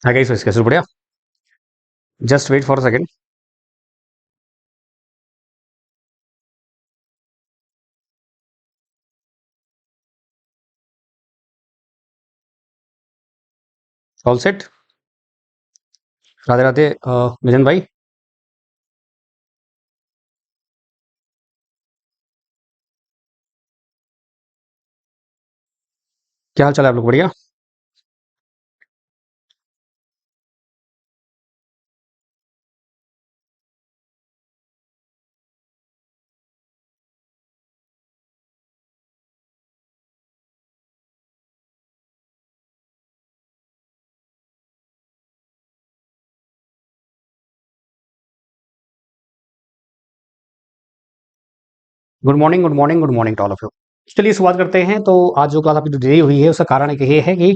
आ गई इसके शुरू बढ़िया। Just wait for a second. All set. Radhe Radhe Milan भाई। क्या हाल चाल है आप लोग? बढ़िया। Good morning, good morning, good morning to all of you. चलिए शुरुआत करते हैं। तो आज जो क्लास आपकी जो देरी हुई है उसका कारण एक ये है कि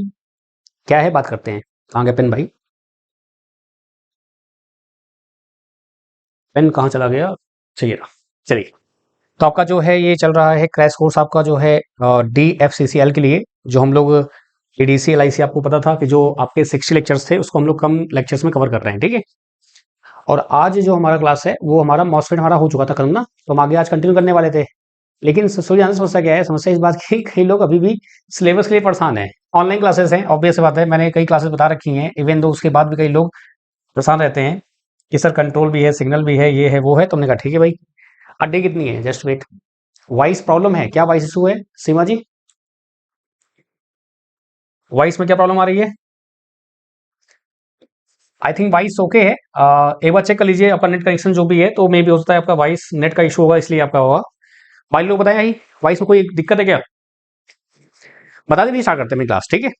क्या है, बात करते हैं। कहाँ गया पेन भाई? पेन कहाँ चला गया? चाहिए ना। चलिए। तो आपका जो है ये चल रहा है क्रैश कोर्स आपका जो है DFCCL के लिए, जो हम लोग ADC LIC, आपको पता था कि जो आपके 60 लेक्चर्स थे उसको हम लोग कम लेक्चर्स में कवर कर रहे हैं, ठीक है। और आज जो हमारा क्लास है वो हमारा मॉसफेट हमारा हो चुका था कल ना, तो हम आगे आज कंटिन्यू करने वाले थे। लेकिन सुलझाने समस्या क्या है? समस्या इस बात की कई लोग अभी भी सिलेबस के लिए परेशान हैं। ऑनलाइन क्लासेस हैं, ऑब्वियस बात है, मैंने कई क्लासेस बता रखी हैं, इवन दो उसके बाद भी कई लोग परेशान रहते हैं कि सर कंट्रोल भी है, सिग्नल भी है, ये है वो है। तुमने कहा ठीक है भाई। अड्डे कितनी है? Just wait. वॉइस प्रॉब्लम है क्या? वॉइस इशू है सीमा जी? वॉइस में क्या प्रॉब्लम आ रही है? आई थिंक वॉइस ओके है। एक बार चेक कर लीजिए आपका नेट कनेक्शन जो भी है, तो मे भी हो सकता है आपका वॉइस नेट का इशू होगा, इसलिए आपका होगा। भाई लोग बताएं, भाई वॉइस में कोई दिक्कत है क्या? बता दीजिए, स्टार्ट करते हैं मेरी क्लास, ठीक है।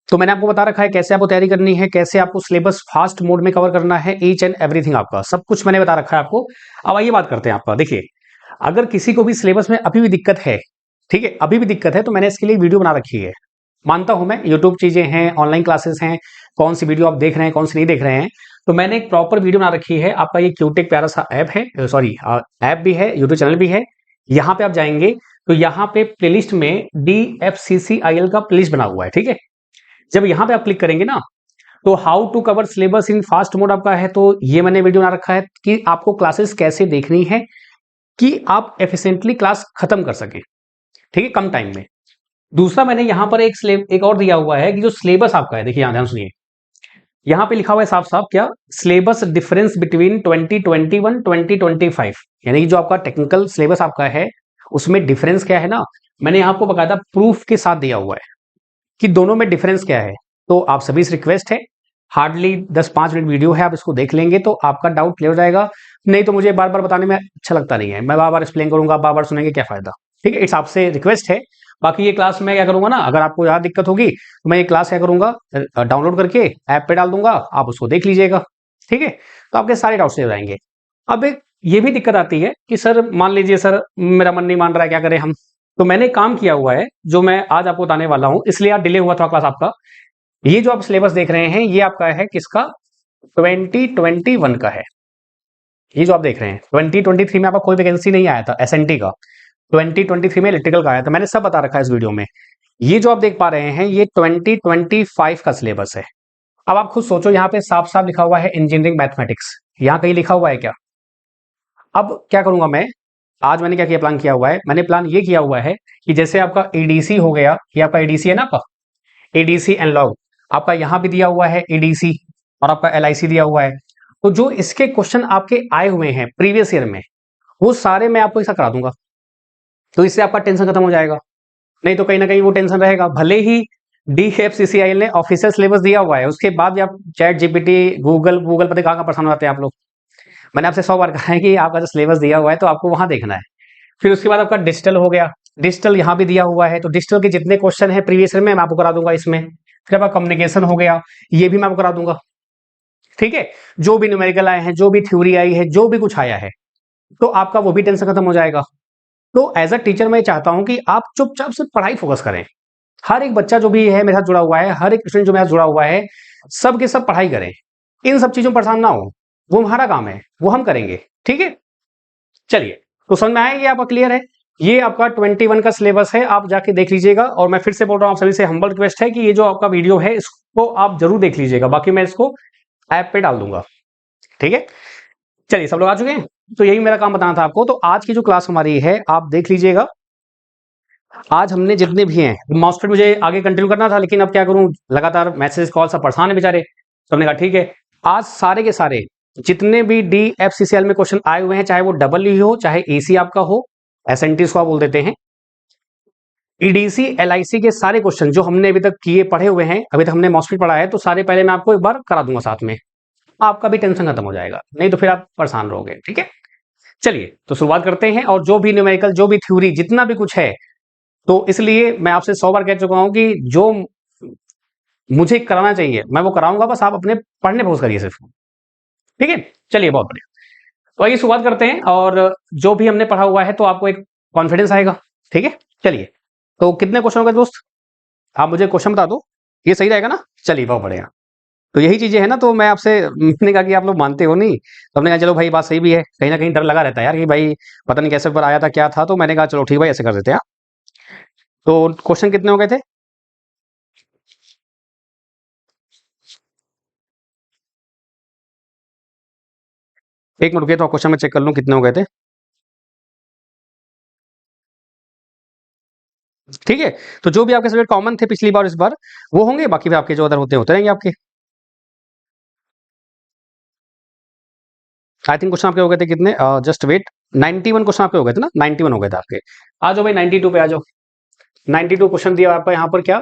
तो मैंने आपको बता रखा है कैसे आपको तैयारी करनी है, कैसे आपको सिलेबस फास्ट मोड में कवर करना है, ईच एंड एवरीथिंग आपका सब कुछ मैंने बता रखा है आपको। अब आइए बात करते हैं आपका। देखिए, अगर किसी को भी सिलेबस में अभी भी दिक्कत है, ठीक है, अभी भी दिक्कत है, तो मैंने इसके लिए वीडियो बना रखी है। मानता हूं मैं, यूट्यूब चीजें हैं, ऑनलाइन क्लासेस हैं, कौन सी वीडियो आप देख रहे हैं, कौन सी नहीं देख रहे हैं, तो मैंने एक प्रॉपर वीडियो बना रखी है। आपका ये क्यूटेक प्यारा सा ऐप है, सॉरी ऐप भी है, यूट्यूब चैनल भी है। यहाँ पे आप जाएंगे तो यहाँ पे प्लेलिस्ट में DFCCIL का प्लेलिस्ट बना हुआ है, ठीक है। जब यहाँ पे आप क्लिक करेंगे ना, तो how to cover syllabus in fast mode आपका है, तो ये मैंने वीडियो बना रखा है कि आपको क्लासेस कैसे देखनी है कि आप एफिशिएंटली क्लास खत्म कर सकें, ठीक है, कम टाइम में। दूसरा मैंने यहाँ पर एक और दिया हुआ है कि जो सिलेबस आपका है, देखिए यहाँ ध्यान सुनिए। यहाँ पे लिखा हुआ है साफ साफ क्या? सिलेबस डिफरेंस बिटवीन 2021 2025, यानी कि जो आपका टेक्निकल सिलेबस आपका है उसमें डिफरेंस क्या है ना, मैंने यहाँ आपको बकायदा प्रूफ के साथ दिया हुआ है कि दोनों में डिफरेंस क्या है। तो आप सभी से रिक्वेस्ट है, हार्डली 10-5 मिनट वीडियो है, आप इसको देख लेंगे तो आपका डाउट क्लियर हो जाएगा। नहीं तो मुझे बार बार बताने में अच्छा लगता नहीं है, मैं बार बार एक्सप्लेन करूंगा, बार बार सुनेंगे, क्या फायदा। ठीक है, इट्स आपसे रिक्वेस्ट है। बाकी ये क्लास मैं क्या करूंगा ना, अगर आपको ज्यादा दिक्कत होगी तो मैं ये क्लास क्या करूंगा, डाउनलोड करके ऐप पे डाल दूंगा, आप उसको देख लीजिएगा, ठीक है। तो आपके सारे डाउट्स हो जाएंगे। अब एक ये भी दिक्कत आती है कि सर मान लीजिए सर मेरा मन नहीं मान रहा है, क्या करें हम? तो मैंने काम किया हुआ है जो मैं आज आपको बताने वाला हूं, इसलिए आज डिले हुआ था क्लास आपका। ये जो आप सिलेबस देख रहे हैं ये आपका है किसका? 2021 का है। ये जो आप देख रहे हैं 2023 में आपका कोई वैकेंसी नहीं आया था SNT का, 2023 में इलेक्ट्रिकल का आया था, मैंने सब बता रखा है इस वीडियो में। ये जो आप देख पा रहे हैं ये 2025 का सिलेबस है। अब आप खुद सोचो, यहाँ पे साफ साफ लिखा हुआ है इंजीनियरिंग मैथमेटिक्स, यहाँ कहीं लिखा हुआ है क्या? अब क्या करूंगा मैं, आज मैंने क्या किया, प्लान किया हुआ है, मैंने प्लान ये किया हुआ है कि जैसे आपका ADC हो गया, ये आपका ADC है ना, आपका ADC एनालॉग, आपका यहाँ भी दिया हुआ है ADC, और आपका LIC दिया हुआ है। तो जो इसके क्वेश्चन आपके आए हुए हैं प्रीवियस ईयर में, वो सारे मैं आपको ऐसा करा दूंगा, तो इससे आपका टेंशन खत्म हो जाएगा। नहीं तो कहीं ना कहीं वो टेंशन रहेगा, भले ही DFCCIL ने ऑफिशियल सिलेबस दिया हुआ है, उसके बाद भी आप चैट GPT, गूगल गूगल पता कहाँ परेशान हो जाते हैं आप लोग। मैंने आपसे 100 बार कहा है कि आपका जो सिलेबस दिया हुआ है तो आपको वहां देखना है। फिर उसके बाद आपका डिजिटल हो गया, डिजिटल यहाँ भी दिया हुआ है, तो डिजिटल के जितने क्वेश्चन है प्रीवियस ईयर में मैं आपको करा दूंगा इसमें। फिर आपका कम्युनिकेशन हो गया, ये भी मैं आपको करा दूंगा, ठीक है। जो भी न्यूमेरिकल आए हैं, जो भी थ्योरी आई है, जो भी कुछ आया है, तो आपका वो भी टेंशन खत्म हो जाएगा। तो एज अ टीचर मैं चाहता हूं कि आप चुपचाप से पढ़ाई फोकस करें। हर एक बच्चा जो भी है मेरे साथ जुड़ा हुआ है, हर एक स्टूडेंट जो मेरे साथ जुड़ा हुआ है, सब के सब पढ़ाई करें, इन सब चीजों में परेशान ना हो। वो हमारा काम है, वो हम करेंगे, ठीक है। चलिए, तो समझ में आया, ये आपका क्लियर है। ये आपका 21 का सिलेबस है, आप जाके देख लीजिएगा। और मैं फिर से बोल रहा हूँ, आप सभी से हम्बल रिक्वेस्ट है कि ये जो आपका वीडियो है इसको आप जरूर देख लीजिएगा, बाकी मैं इसको ऐप पे डाल दूंगा, ठीक है। चलिए, सब लोग आ चुके हैं, तो यही मेरा काम बताना था आपको। तो आज की जो क्लास हमारी है आप देख लीजिएगा। आज हमने जितने भी हैं, मॉस्फेट मुझे आगे कंटिन्यू करना था, लेकिन अब क्या करूं, लगातार मैसेज कॉल सब परेशान है बेचारे, तो हमने कहा ठीक है, आज सारे के सारे जितने भी DFCCL में क्वेश्चन आए हुए हैं, चाहे वो डब्ल्यू हो चाहे AC आपका हो, SNT को आप बोल देते हैं, EDC LIC के सारे क्वेश्चन जो हमने अभी तक किए पढ़े हुए हैं, अभी तक हमने मॉस्फेट पढ़ा है, तो सारे पहले मैं आपको एक बार करा दूंगा साथ में, आपका भी टेंशन खत्म हो जाएगा, नहीं तो फिर आप परेशान रहोगे, ठीक है। चलिए, तो शुरुआत करते हैं। और जो भी न्यूमेरिकल, जो भी थ्योरी, जितना भी कुछ है, तो इसलिए मैं आपसे 100 बार कह चुका हूं कि जो मुझे कराना चाहिए मैं वो कराऊंगा, बस आप अपने पढ़ने फोकस करिए सिर्फ, ठीक है। चलिए, बहुत बढ़िया। तो आइए शुरुआत करते हैं। और जो भी हमने पढ़ा हुआ है तो आपको एक कॉन्फिडेंस आएगा, ठीक है। चलिए, तो कितने क्वेश्चन हो गए दोस्त, आप मुझे क्वेश्चन बता दो, ये सही रहेगा ना। चलिए, बहुत बढ़िया। तो यही चीजें है ना, तो मैं आपसे, मैंने कहा कि आप लोग मानते हो नहीं, तो हमने कहा चलो भाई बात सही भी है, कहीं ना कहीं डर लगा रहता है यार कि भाई पता नहीं कैसे पर आया था, क्या था, तो मैंने कहा चलो ठीक भाई ऐसे कर देते हैं। तो क्वेश्चन कितने हो गए थे, एक मिनट रुकिए, तो क्वेश्चन मैं चेक कर लूं कितने हो गए थे, ठीक है। तो जो भी आपके सब्जेक्ट कॉमन थे पिछली बार इस बार वो होंगे, बाकी भी आपके जो अदर होते होते रहेंगे आपके। आई थिंक क्वेश्चन आपके हो गए थे कितने, जस्ट वेट, 91 क्वेश्चन आपके हो गए थे ना, 91 हो गए थे आपके। आ जाओ भाई 92 पे आ जाओ। 92 क्वेश्चन दिया आपका यहाँ पर, क्या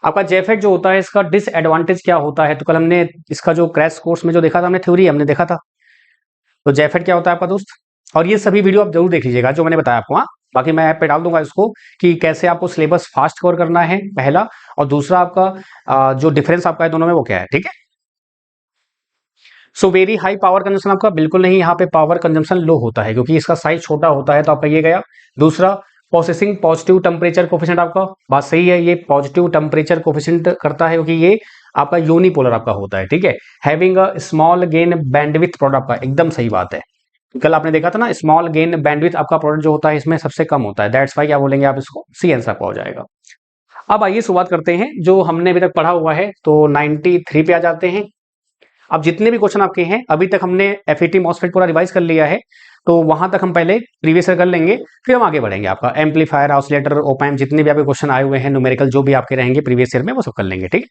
आपका जेफेट जो होता है इसका डिसएडवांटेज क्या होता है। तो कल हमने इसका जो क्रैश कोर्स में जो देखा था, हमने थ्योरी हमने देखा था, तो जेफेट क्या होता है आपका दोस्त। और ये सभी वीडियो आप जरूर देख लीजिएगा जो मैंने बताया आपको, हाँ। बाकी मैं ऐप पे डाल दूंगा इसको कि कैसे आपको सिलेबस फास्ट कवर करना है, पहला। और दूसरा आपका जो डिफरेंस आपका है दोनों में वो क्या है, ठीक है। So very high power consumption आपका बिल्कुल नहीं, यहाँ पे पावर कंजम्पशन लो होता है क्योंकि इसका साइज छोटा होता है, तो आपका ये गया। दूसरा, प्रोसेसिंग पॉजिटिव टेम्परेचर कोफिशिएंट, आपका बात सही है, ये पॉजिटिव टेम्परेचर कोफिशिएंट करता है क्योंकि ये आपका यूनिपोलर आपका होता है, ठीक है। Having a small gain bandwidth product आपका एकदम सही बात है। कल आपने देखा था ना, स्मॉल गेन बैंडविथ आपका प्रोडक्ट जो होता है इसमें सबसे कम होता है, दैट्स वाई क्या बोलेंगे आप इसको, सी आंसर आपका हो जाएगा। अब आइए शुरुआत करते हैं जो हमने अभी तक पढ़ा हुआ है, तो 93 पे आ जाते हैं। अब जितने भी क्वेश्चन आपके हैं, अभी तक हमने FET मॉसफेट पूरा रिवाइज कर लिया है, तो वहां तक हम पहले प्रीवियस ईयर कर लेंगे, फिर हम आगे बढ़ेंगे। आपका एम्पलीफायर, ऑसिलेटर, ओपैम्प, जितने भी आपके क्वेश्चन आए हुए हैं न्यूमेरिकल जो भी आपके रहेंगे प्रीवियस ईयर में, वो सब कर लेंगे, ठीक है।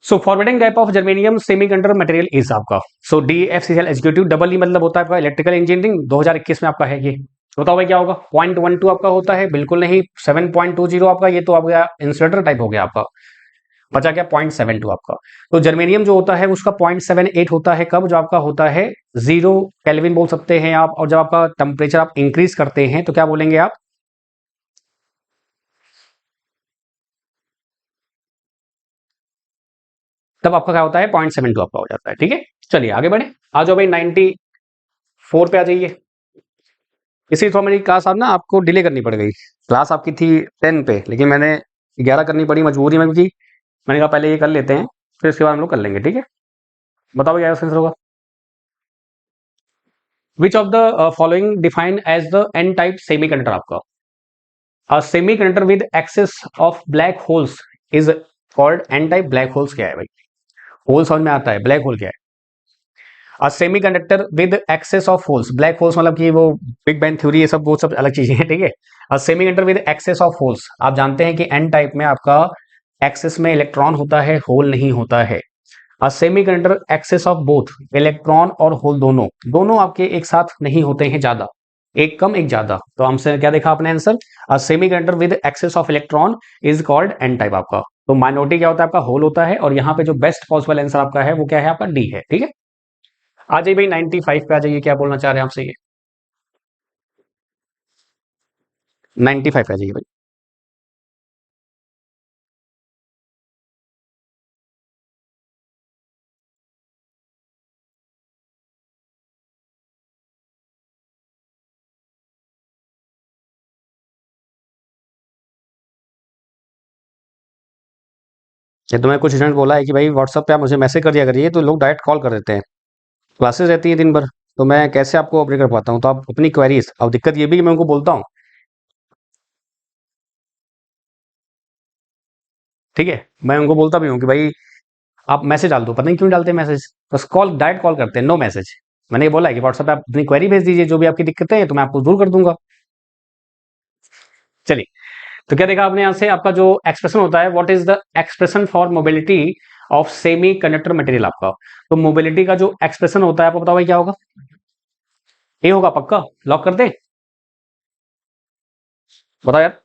So forwarding type of germanium semiconductor material is आपका, so DFCCL executive, double E मतलब होता है आपका इलेक्ट्रिकल इंजीनियरिंग, 2021 में आपका है ये। बताओ भाई क्या होगा, 0.12 आपका होता है, बिल्कुल नहीं। 7.20 आपका, ये तो आपका इंसुलेटर टाइप हो गया आपका। बचा क्या, 0.72 आपका। तो जर्मेनियम जो होता है उसका 0.78 होता है, कब, जो आपका होता है 0 केल्विन बोल सकते हैं आप। और जब आपका टेम्परेचर आप इंक्रीज करते हैं तो क्या बोलेंगे आप, तब आपका क्या होता है, 0.72 आपका हो जाता है, ठीक है। चलिए आगे बढ़े, आ जाओ भाई 94 पे आ जाइए। इसी थोड़ा मेरी क्लास आप ना आपको डिले करनी पड़ गई, क्लास आपकी थी 10 पे, लेकिन मैंने 11 करनी पड़ी मजबूरी में, क्योंकि मैंने कहा पहले ये कर लेते हैं, फिर इसके बाद हम लोग कर लेंगे, ठीक है। बताओ क्या आंसर होगा। Which of the following define as the n type semiconductor आपका, semiconductor with excess of black holes is called n type. Black holes क्या है भाई, होल समझ में आता है, ब्लैक होल क्या है। Semiconductor with excess of holes, black holes मतलब कि वो बिग बैंग थ्योरी, ये सब वो सब अलग चीजें हैं, ठीक है। Semiconductor with excess of holes, आप जानते हैं कि एन टाइप में आपका एक्सेस में इलेक्ट्रॉन होता है, होल नहीं होता है। Semiconductor excess of both, electron और होल दोनों दोनों आपके एक साथ नहीं होते हैं ज्यादा, एक कम एक ज्यादा। तो हमसे क्या देखा आपने answer, semiconductor with excess of electron is called n type आपका। तो माइनॉरिटी क्या होता है आपका, होल होता है। और यहाँ पे जो बेस्ट पॉसिबल आंसर आपका है वो क्या है आपका, डी है, ठीक है। आ जाइए भाई 95 पे आ जाइए, क्या बोलना चाह रहे हैं आपसे ये, 95 पे आ जाइए भाई। ये तो मैं कुछ स्टूडेंट बोला है कि भाई व्हाट्सएप पे आप मुझे मैसेज कर दिया करिए, तो लोग डायरेक्ट कॉल कर देते हैं, क्लासेस रहती है दिन भर, तो मैं कैसे आपको अपडेट कर पाता हूँ? तो आप अपनी क्वेरीज, अब दिक्कत ये भी कि मैं उनको बोलता हूँ, ठीक है, मैं उनको बोलता भी हूँ कि भाई आप मैसेज डाल दो, पता नहीं क्यों डालते हैं मैसेज, बस कॉल, डायरेक्ट कॉल करते हैं, नो मैसेज। मैंने ये बोला है कि व्हाट्सएप पे आप अपनी क्वेरी भेज दीजिए, जो भी आपकी दिक्कतें हैं तो मैं आपको दूर कर दूंगा। चलिए, तो क्या देखा आपने यहां से, आपका जो एक्सप्रेशन होता है, what is the expression for mobility of semi conductor material आपका। तो मोबिलिटी का जो एक्सप्रेशन होता है, आपको बताओ भाई क्या होगा? ए होगा पक्का? लॉक कर दे? बताओ यार।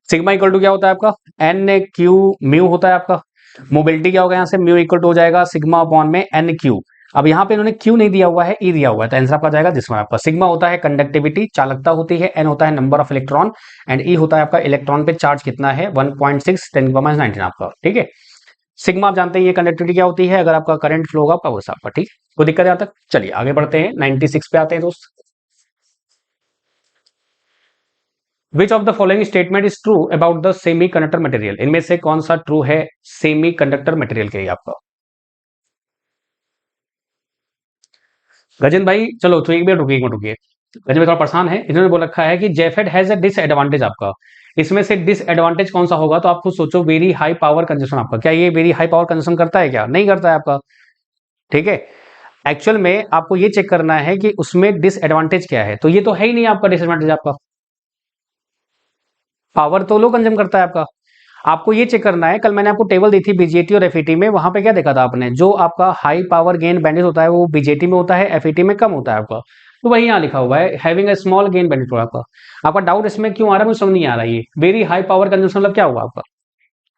सिग्मा इक्वल टू क्या होता है आपका? एन क्यू म्यू होता है आपका। मोबिलिटी क्या होगा यहाँ से? म्यू इक्वल टू हो जाएगा सिग्मा अपॉन में एन क्यू। अब यहाँ पे इन्होंने क्यू नहीं दिया हुआ है, ई दिया हुआ है, तो आंसर आपका जाएगा जिसमें आपका सिग्मा होता है कंडक्टिविटी, चालकता होती है, एन होता है नंबर ऑफ इलेक्ट्रॉन, एंड ई होता है आपका इलेक्ट्रॉन पे चार्ज कितना है, 1.6 10⁻19 आपका, ठीक है। सिग्मा आप जानते हैं ये कंडक्टिविटी क्या होती है, अगर आपका करंट फ्लो होगा पावर से आपका, ठीक। कोई दिक्कत है यहाँ तक? चलिए आगे बढ़ते हैं, 96 पे आते हैं दोस्त। विच of the following statement is true about the semi conductor material, इनमें से कौन सा ट्रू है सेमी कंडक्टर मटेरियल के लिए आपका? गजेंद्र भाई चलो तो एक मिनट रुकिए, एक मिनट रुकिए। गजेंद्र भाई थोड़ा परेशान है, इन्होंने बोल रखा है कि जेफेड हैज अ डिसएडवांटेज आपका। इसमें से डिसएडवांटेज कौन सा होगा? तो आप खुद सोचो, वेरी हाई पावर कंजप्शन आपका, क्या ये वेरी हाई पावर कंजप्शन करता है? क्या नहीं करता है आपका, ठीक है। एक्चुअल में आपको ये चेक करना है कि उसमें डिसएडवांटेज क्या है, तो ये तो है ही नहीं आपका डिसएडवांटेज आपका, पावर तो लो कंज्यूम करता है आपका। आपको ये चेक करना है, कल मैंने आपको टेबल दी थी बीजेटी और एफईटी में, वहां पे क्या देखा था आपने, जो आपका हाई पावर गेन बैंडविड्थ होता है वो बीजेटी में होता है, एफईटी में कम होता है आपका। तो वही यहाँ लिखा हुआ है, having a small gain bandwidth आपका। आपका डाउट इसमें क्यों आ रहा है मुझे समझ नहीं आ रहा है, ये वेरी हाई पावर कंजम्पशन मतलब क्या हुआ आपका?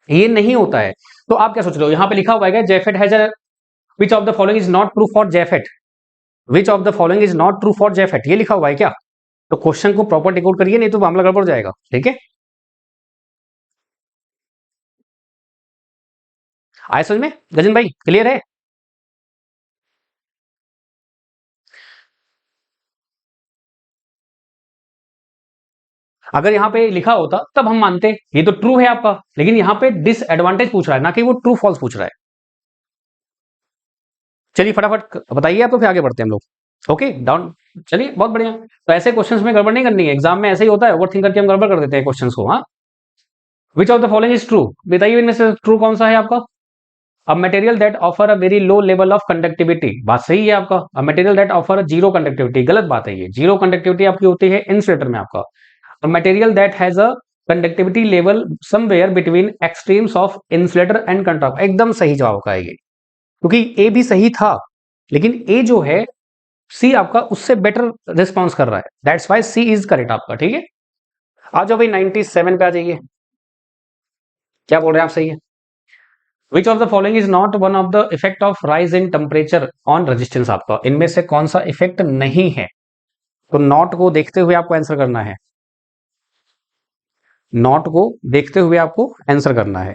ये नहीं होता है। तो आप क्या सोच रहे हो, यहाँ पे लिखा हुआ है JFET has a, which of the following is not true for JFET, which of the following is not true for JFET, ये लिखा हुआ है क्या? तो क्वेश्चन को प्रॉपर डिकोड करिए, नहीं तो मामला गड़बड़ हो जाएगा, ठीक है। आए समझ में गजन भाई, क्लियर है? अगर यहाँ पे लिखा होता तब हम मानते, ये तो ट्रू है आपका, लेकिन यहाँ पे डिसएडवांटेज पूछ रहा है, ना कि वो ट्रू फॉल्स पूछ रहा है। चलिए फटाफट बताइए आप, तो फिर आगे बढ़ते हैं हम लोग। Okay down. चलिए बहुत बढ़िया। तो ऐसे क्वेश्चंस में गड़बड़ नहीं करनी है, एग्जाम में ऐसे ही होता है, ओवर थिंक करके हम गड़बड़ कर देते हैं क्वेश्चंस को, हाँ। विच of the following is true, बताइए इनमें से ट्रू कौन सा है आपका? A material that offer a very low level of conductivity, बात सही है आपका। A material that offer zero conductivity, गलत बात है, ये जीरो कंडक्टिविटी आपकी होती है इंसुलेटर में आपका। A material that has a conductivity level somewhere between extremes of insulator and conductor, एकदम सही जवाब का है ये, क्योंकि ए भी सही था, लेकिन ए जो है सी आपका उससे बेटर रिस्पॉन्स कर रहा है, that's why c is correct आपका, ठीक है। आ जाओ भाई 97 पे आ जाइए। क्या बोल रहे हैं आप, सही है। Which of the following is not one of the effect of rise in temperature on resistance आपका, इनमें से कौन सा इफेक्ट नहीं है? तो नॉट को देखते हुए आपको आंसर करना है, नॉट को देखते हुए आपको आंसर करना है।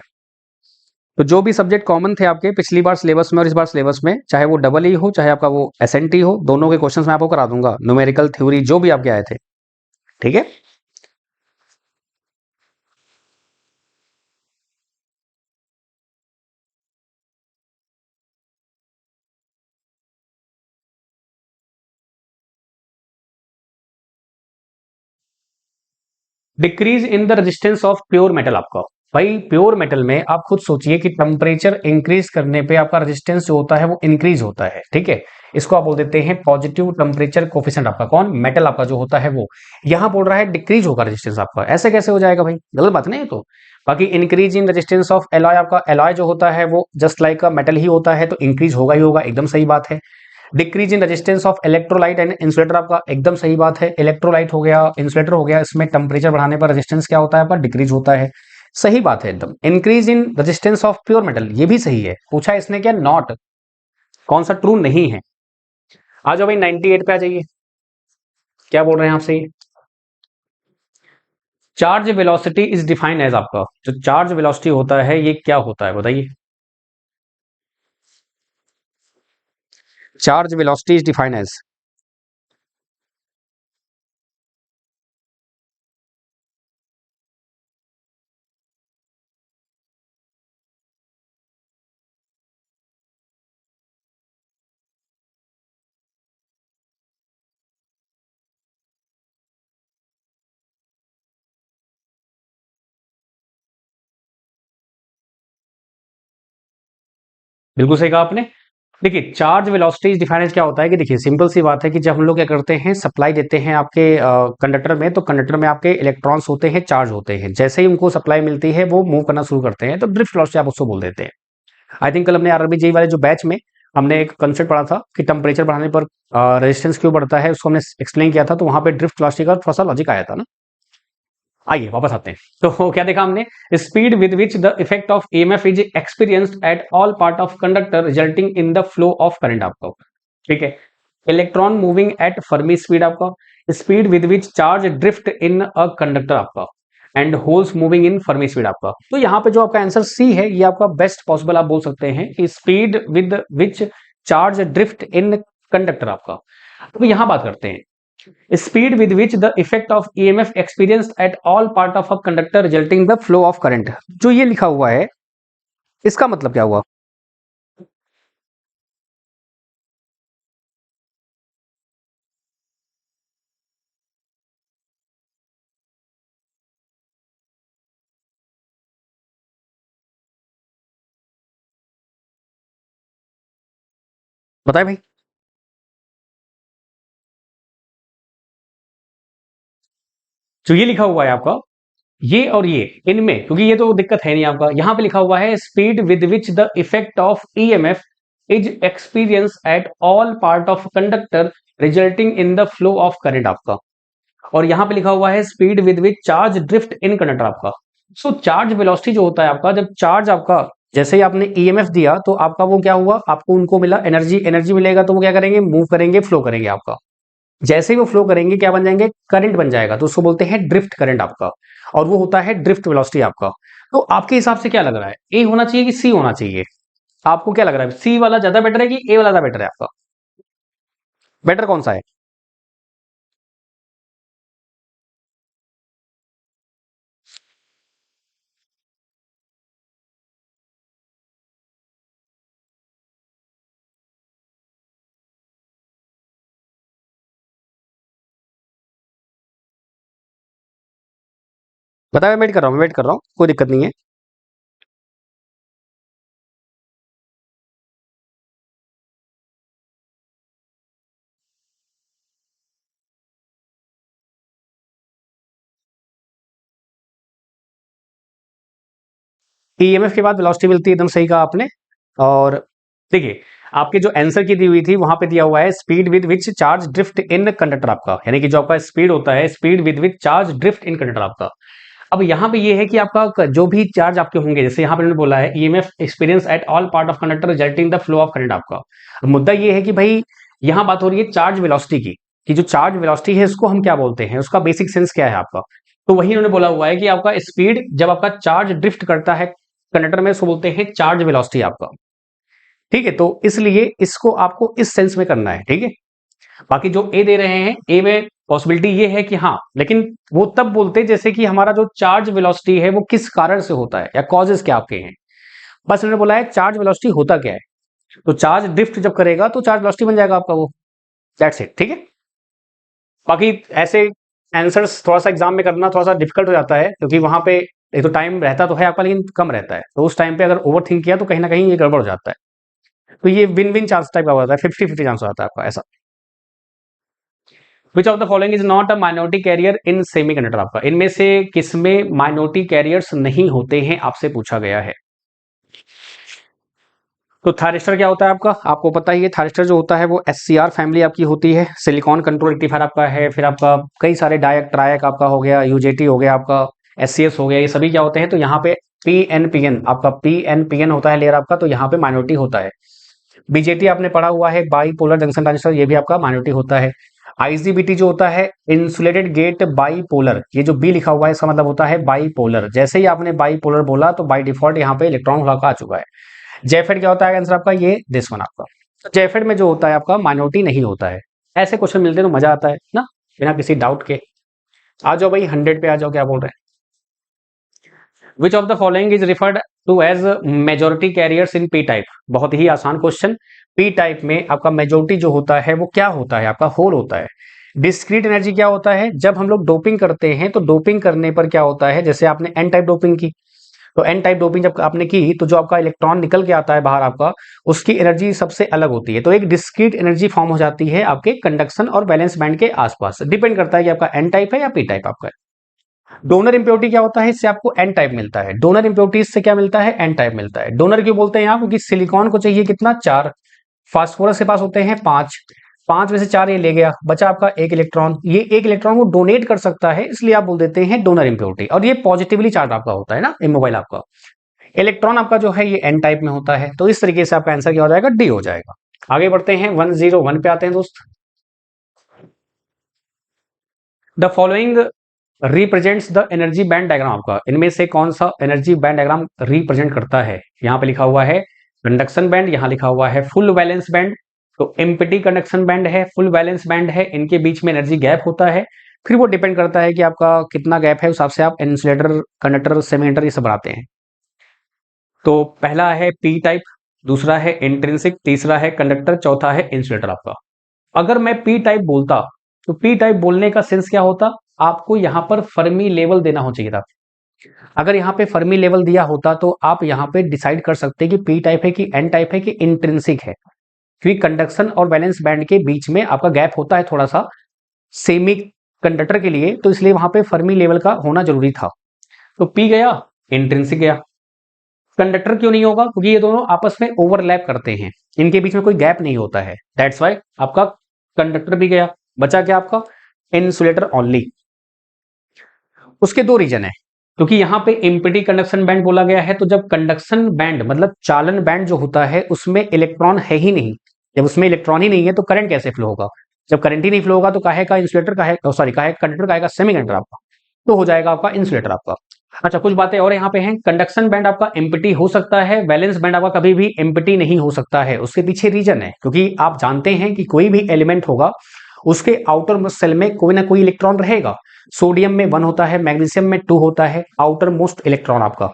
तो जो भी सब्जेक्ट कॉमन थे आपके पिछली बार सिलेबस में और इस बार सिलेबस में, चाहे वो डबल ई हो चाहे आपका वो एसएनटी हो, दोनों के क्वेश्चंस मैं आपको करा दूंगा, न्यूमेरिकल थ्योरी जो भी आपके आए थे, ठीक है। Decrease in the resistance of pure metal आपका, भाई प्योर मेटल में आप खुद सोचिए कि टेम्परेचर इंक्रीज करने पे आपका रेजिस्टेंस जो होता है वो इंक्रीज होता है, ठीक है। इसको आप बोल देते हैं पॉजिटिव टेम्परेचर कोफिशिएंट आपका, कौन? मेटल आपका जो होता है वो। यहां बोल रहा है डिक्रीज होगा रेजिस्टेंस आपका, ऐसे कैसे हो जाएगा भाई, गलत बात नहीं है तो। बाकी increase in resistance of alloy, आपका एलॉय जो होता है वो जस्ट लाइक मेटल ही होता है, तो इंक्रीज होगा ही होगा, एकदम सही बात है। Decrease in resistance of electrolyte and insulator, आपका एकदम सही बात है, इलेक्ट्रोलाइट हो गया, इंसुलेटर हो गया, इसमें टेम्परेचर बढ़ाने पर रेजिस्टेंस क्या होता है आपका? डिक्रीज होता है, सही बात है एकदम। Increase in resistance of pure metal, ये भी सही है, पूछा इसने क्या? नॉट, कौन सा ट्रू नहीं है। आ जाओ भाई 98 पे आ जाइए। क्या बोल रहे हैं आपसे? Charge velocity is defined as, आपका जो चार्ज वेलोसिटी होता है ये क्या होता है बताइए? Charge velocity is defined as, बिल्कुल सही कहा आपने। देखिए चार्ज वेलोसिटी डिफाइंड क्या होता है कि देखिए सिंपल सी बात है कि जब हम लोग क्या करते हैं सप्लाई देते हैं आपके कंडक्टर में, तो कंडक्टर में आपके इलेक्ट्रॉन्स होते हैं, चार्ज होते हैं, जैसे ही उनको सप्लाई मिलती है वो मूव करना शुरू करते हैं, तो ड्रिफ्ट वेलोसिटी आप उसको बोल देते हैं। आई थिंक कल हमने आरआरबी जेईई वाले जो बैच में हमने एक कंसेप्ट पढ़ा था कि टेम्परेचर बढ़ाने पर रेजिस्टेंस क्यों बढ़ता है, उसको हमने एक्सप्लेन किया था, तो वहां पे ड्रिफ्ट वेलोसिटी का थोड़ा सा लॉजिक आया था ना। आइए वापस आते हैं। तो क्या देखा हमने, speed with which the effect of EMF is experienced at all part of conductor resulting in the flow of current आपका। ठीक है, electron moving at Fermi speed आपका, speed with which charge drift in a conductor आपका, and holes moving in Fermi speed आपका। तो यहाँ पे जो आपका आंसर सी है ये आपका बेस्ट पॉसिबल आप बोल सकते हैं कि speed with which charge drift in conductor आपका। तो यहाँ बात करते हैं speed with which the effect of EMF experienced at all part of a conductor resulting the flow of current. जो ये लिखा हुआ है इसका मतलब क्या हुआ? बताए भाई। जो ये लिखा हुआ है आपका, ये और ये इनमें, क्योंकि ये तो दिक्कत है नहीं आपका, यहां पे लिखा हुआ है speed with which the effect of EMF is experience eight all part of conductor resulting in the flow of current आपका, और यहां पे लिखा हुआ है speed with which charge drift in conductor आपका। सो चार्ज वेलोसिटी जो होता है आपका, जब चार्ज आपका जैसे ही आपने ईएमएफ दिया तो आपका वो क्या हुआ, आपको उनको मिला एनर्जी, एनर्जी मिलेगा तो वो क्या करेंगे, मूव करेंगे, फ्लो करेंगे आपका। जैसे ही वो फ्लो करेंगे क्या बन जाएंगे, करंट बन जाएगा, तो उसको बोलते हैं ड्रिफ्ट करंट आपका, और वो होता है ड्रिफ्ट वेलोसिटी आपका। तो आपके हिसाब से क्या लग रहा है, ए होना चाहिए कि सी होना चाहिए? आपको क्या लग रहा है, सी वाला ज्यादा बेटर है कि ए वाला ज्यादा बेटर है आपका? बेटर कौन सा है? बताया, मैं वेट कर रहा हूँ, मैं वेट कर रहा हूँ, कोई दिक्कत नहीं है। ईएमएफ के बाद वेलोसिटी मिलती है, एकदम सही कहा आपने। और देखिए आपके जो आंसर की दी हुई थी वहां पे दिया हुआ है speed with which charge drift in conductor आपका, यानी कि जो आपका स्पीड होता है speed with which charge drift in conductor आपका। अब यहाँ पे ये है कि आपका जो भी चार्ज आपके होंगे, जैसे यहाँ पे उन्होंने बोला है EMF experience eight all part of conductor resulting the flow of current आपका। अब मुद्दा ये है कि भाई यहाँ बात हो रही है चार्ज वेलोसिटी की, कि जो चार्ज वेलोसिटी है इसको हम क्या बोलते हैं, उसका बेसिक सेंस क्या है आपका। तो वही उन्होंने बोला हुआ है कि आपका स्पीड जब आपका चार्ज ड्रिफ्ट करता है कंडक्टर में, उसको बोलते हैं चार्ज वेलोसिटी आपका। ठीक है, तो इसलिए इसको आपको इस सेंस में करना है, ठीक है। बाकी जो ए दे रहे हैं, ए में पॉसिबिलिटी ये है कि हाँ, लेकिन वो तब बोलते हैं जैसे कि हमारा जो चार्ज वेलोसिटी है वो किस कारण से होता है या कॉजेस क्या आपके हैं। बस उन्होंने बोला है चार्ज वेलोसिटी होता क्या है, तो चार्ज ड्रिफ्ट जब करेगा तो चार्ज वेलोसिटी बन जाएगा आपका वो। दैट्स इट, ठीक है। बाकी ऐसे आंसर्स थोड़ा सा एग्जाम में करना थोड़ा सा डिफिकल्ट हो जाता है, क्योंकि वहां पे एक तो टाइम रहता तो है आपका लेकिन कम रहता है, तो उस टाइम पे अगर ओवर थिंक किया तो कहीं ना कहीं ये गड़बड़ हो जाता है। तो ये विन विन चांस टाइप का होता है, 50-50 चांस हो जाता है आपका ऐसा। Which of the following is not a minority carrier in semiconductor आपका, इनमें से किसमें माइनॉरिटी कैरियर्स नहीं होते हैं, आपसे पूछा गया है। तो थायरिस्टर क्या होता है आपका, आपको पता ही है, थायरिस्टर जो होता है वो एससीआर फैमिली आपकी होती है, सिलिकॉन कंट्रोल रेक्टिफायर आपका है, फिर आपका कई सारे डायक ट्रायक आपका हो गया, यूजेटी हो गया आपका, एससीएस हो गया, ये सभी क्या होते हैं, तो यहाँ पे पीएनपीएन आपका, पीएनपीएन होता है लेयर आपका, तो यहाँ पे माइनॉरिटी होता है। बीजेटी आपने पढ़ा हुआ है, बाई पोलर जंक्शन ट्रांजिस्टर, ये भी आपका माइनॉरिटी होता है। आईजीबीटी जो होता है इंसुलेटेड गेट बाई पोलर, ये जो बी लिखा हुआ है इसका मतलब होता है बाई पोलर, जैसे ही आपने बाई पोलर बोला तो बाई डिफॉल्ट यहाँ पे इलेक्ट्रॉन का आ चुका है। जेफेड क्या होता है आंसर आपका, ये दिस वन आपका। तो जेफेड में जो होता है आपका माइनॉरिटी नहीं होता है। ऐसे क्वेश्चन मिलते हैं तो मजा आता है ना, बिना किसी डाउट के। आ जाओ भाई 100 पे आ जाओ, क्या बोल रहे हैं। Which of the following is referred to as majority carriers in p type, बहुत ही आसान क्वेश्चन। पी टाइप में आपका मेजोरिटी जो होता है वो क्या होता है, आपका होल होता है। डिस्क्रीट एनर्जी क्या होता है, जब हम लोग डोपिंग करते हैं तो डोपिंग करने पर क्या होता है, जैसे आपने एन टाइप डोपिंग की तो एन टाइप डोपिंग जब आपने की तो जो आपका इलेक्ट्रॉन निकल के आता है बाहर आपका, उसकी एनर्जी सबसे अलग होती है। तो एक डिस्क्रीट एनर्जी फॉर्म हो जाती है आपके कंडक्शन और वैलेंस बैंड के आसपास। डिपेंड करता है कि आपका एन टाइप है या पी टाइप आपका है। डोनर इम्प्योरिटी क्या होता है, इससे आपको एन टाइप मिलता है। डोनर इम्प्योरिटी से क्या मिलता है, एन टाइप मिलता है। डोनर क्यों बोलते हैं यहाँ, क्योंकि सिलिकॉन को चाहिए कितना, 4, फास्फोरस के पास होते हैं 5, 5 में से 4 ये ले गया, बचा आपका एक इलेक्ट्रॉन। ये एक इलेक्ट्रॉन को डोनेट कर सकता है, इसलिए आप बोल देते हैं डोनर इम्प्योरिटी। और ये पॉजिटिवली चार्ज आपका होता है ना, इमोबाइल आपका। इलेक्ट्रॉन आपका जो है ये एन टाइप में होता है। तो इस तरीके से आपका आंसर क्या हो जाएगा, डी हो जाएगा। आगे बढ़ते हैं 101 पे आते हैं दोस्त। The following represents the energy band diagram. आपका इनमें से कौन सा एनर्जी बैंड डायग्राम रिप्रेजेंट करता है। यहाँ पे लिखा हुआ है कंडक्शन बैंड, यहाँ लिखा हुआ है फुल वैलेंस बैंड। तो एम्प्टी कंडक्शन बैंड है, फुल वैलेंस बैंड है, इनके बीच में एनर्जी गैप होता है। फिर वो डिपेंड करता है कि आपका कितना गैप है, उस हिसाब से आप इंसुलेटर, कंडक्टर, सेमीकंडक्टर ये सब बनाते हैं। तो पहला है पी टाइप, दूसरा है इंट्रिंसिक, तीसरा है कंडक्टर, चौथा है इंसुलेटर आपका। अगर मैं पी टाइप बोलता तो पी टाइप बोलने का सेंस क्या होता, आपको यहां पर फर्मी लेवल देना हो चाहिए था। अगर यहाँ पे फर्मी लेवल दिया होता तो आप यहाँ पे डिसाइड कर सकते कि पी टाइप है कि एन टाइप है कि इंट्रिंसिक है। क्योंकि कंडक्शन और वैलेंस बैंड के बीच में आपका गैप होता है थोड़ा सा सेमी कंडक्टर के लिए, तो इसलिए वहां पे फर्मी लेवल का होना जरूरी था। तो पी गया, इंट्रिंसिक गया। कंडक्टर क्यों नहीं होगा, क्योंकि ये दोनों आपस में ओवरलैप करते हैं, इनके बीच में कोई गैप नहीं होता है, दैट्स वाई आपका कंडक्टर भी गया। बचा क्या आपका, इंसुलेटर ओनली। उसके दो रीजन है, क्योंकि यहाँ पे इम्पिडी कंडक्शन बैंड बोला गया है। तो जब कंडक्शन बैंड मतलब चालन बैंड जो होता है उसमें इलेक्ट्रॉन है ही नहीं, जब उसमें इलेक्ट्रॉन ही नहीं है तो करंट कैसे फ्लो होगा। जब करंट ही नहीं फ्लो होगा तो काहे का इंसुलेटर, काहे सॉरी काहे कंडक्टर, काहे का सेमीकंडक्टर आपका, तो हो जाएगा आपका इंसुलेटर आपका। अच्छा, कुछ बातें और यहाँ पे हैं। कंडक्शन बैंड आपका एम्प्टी हो सकता है, वैलेंस बैंड आपका कभी भी एम्प्टी नहीं हो सकता है। उसके पीछे रीजन है, क्योंकि आप जानते हैं कि कोई भी एलिमेंट होगा उसके आउटर मोस्ट सेल में कोई ना कोई इलेक्ट्रॉन रहेगा। सोडियम में 1 होता है, मैग्नीशियम में 2 होता है आउटर मोस्ट इलेक्ट्रॉन आपका।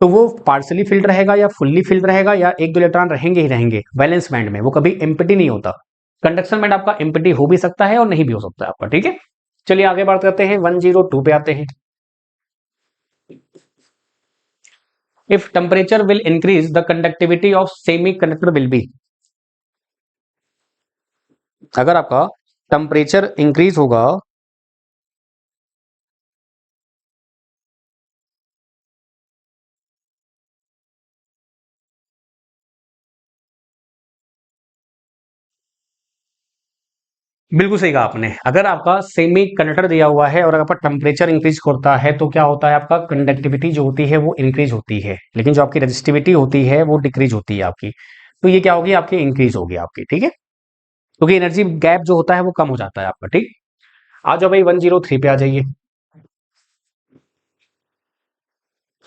तो वो पार्सली फिल्ड रहेगा या फुल्ली फिल्ड रहेगा, या एक दो इलेक्ट्रॉन रहेंगे ही रहेंगे वैलेंस बैंड में, वो कभी एम्प्टी नहीं होता। कंडक्शन बैंड आपका एम्प्टी हो भी सकता है और नहीं भी हो सकता है आपका, ठीक है। चलिए आगे बात करते हैं, 102 पे आते हैं। If temperature will increase the conductivity of semi conductor will be. अगर आपका टेम्परेचर इंक्रीज होगा, बिल्कुल सही कहा आपने। अगर आपका सेमी कंडक्टर दिया हुआ है और अगर आपका टेम्परेचर इंक्रीज करता है तो क्या होता है, आपका कंडक्टिविटी जो होती है वो इंक्रीज होती है, लेकिन जो आपकी रेजिस्टिविटी होती है वो डिक्रीज होती है आपकी। तो ये क्या होगी, आपकी इंक्रीज होगी आपकी, ठीक है। क्योंकि एनर्जी गैप जो होता है वो कम हो जाता है आपका, ठीक। आ जाओ भाई 103 पे आ जाइए।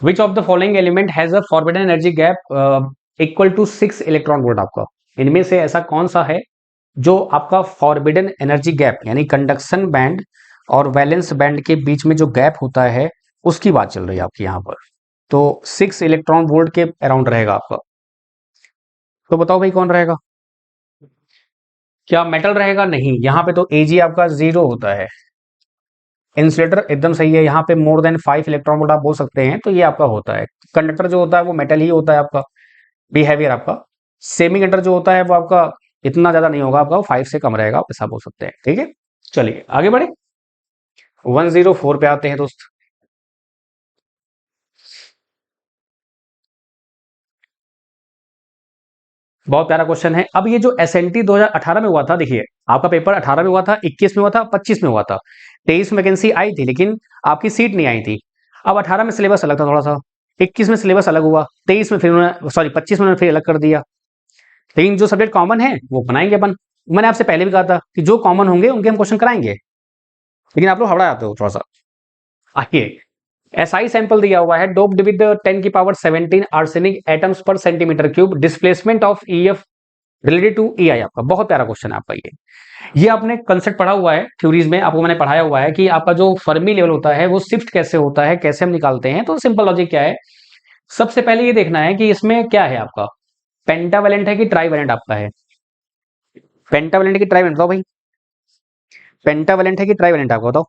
Which of the following element has a forbidden energy gap equal to 6 electron volt. आपका इनमें से ऐसा कौन सा है जो आपका फॉरबिडन एनर्जी गैप, यानी कंडक्शन बैंड और वैलेंस बैंड के बीच में जो गैप होता है उसकी बात चल रही है आपकी यहाँ पर। तो 6 इलेक्ट्रॉन वोल्ट के अराउंड रहेगा आपका। तो बताओ भाई कौन रहेगा, क्या मेटल रहेगा, नहीं। यहाँ पे तो एजी आपका 0 होता है। इंसुलेटर एकदम सही है, यहाँ पे मोर देन 5 इलेक्ट्रॉन वोल्ट आप बोल सकते हैं, तो ये आपका होता है। कंडक्टर जो होता है वो मेटल ही होता है आपका, बिहेवियर आपका। सेमी कंडक्टर जो होता है वो आपका इतना ज्यादा नहीं होगा, आपका 5 से कम रहेगा, आप ऐसा बोल सकते हैं, ठीक है। चलिए आगे बढ़े, 104 पे आते हैं दोस्त। बहुत प्यारा क्वेश्चन है। अब ये जो एसएनटी 2018 में हुआ था, देखिए आपका पेपर 18 में हुआ था, 21 में हुआ था, 25 में हुआ था। 23 में वैकेंसी आई थी लेकिन आपकी सीट नहीं आई थी। अब 18 में सिलेबस अलग था थोड़ा सा, 21 में सिलेबस अलग हुआ, 23 में फिर उन्होंने, सॉरी 25 में उन्होंने फिर अलग कर दिया। लेकिन जो सब्जेक्ट कॉमन है वो बनाएंगे अपन। मैंने आपसे पहले भी कहा था कि जो कॉमन होंगे उनके हम क्वेश्चन कराएंगे, लेकिन आप लोग हबड़ा जाते हो थोड़ा सा। आइए, एसआई सैंपल दिया हुआ है, डोप्ड विद 10 की पावर 17 आर्सेनिक एटम्स पर centimetre cube, displacement of EF related to EI. आपका बहुत प्यारा क्वेश्चन है आपका ये आपने कंसेप्ट पढ़ा हुआ है, थ्योरीज में आपको मैंने पढ़ाया हुआ है कि आपका जो फर्मी लेवल होता है वो शिफ्ट कैसे होता है, कैसे हम निकालते हैं। तो सिंपल लॉजिक क्या है, सबसे पहले ये देखना है कि इसमें क्या है आपका, पेंटावेलेंट है कि ट्राईवेलेंट आपका है। पेंटावेलेंट की ट्राईवेलेंट बताओ भाई, पेंटावेलेंट है कि ट्राईवेलेंट आपका बताओ।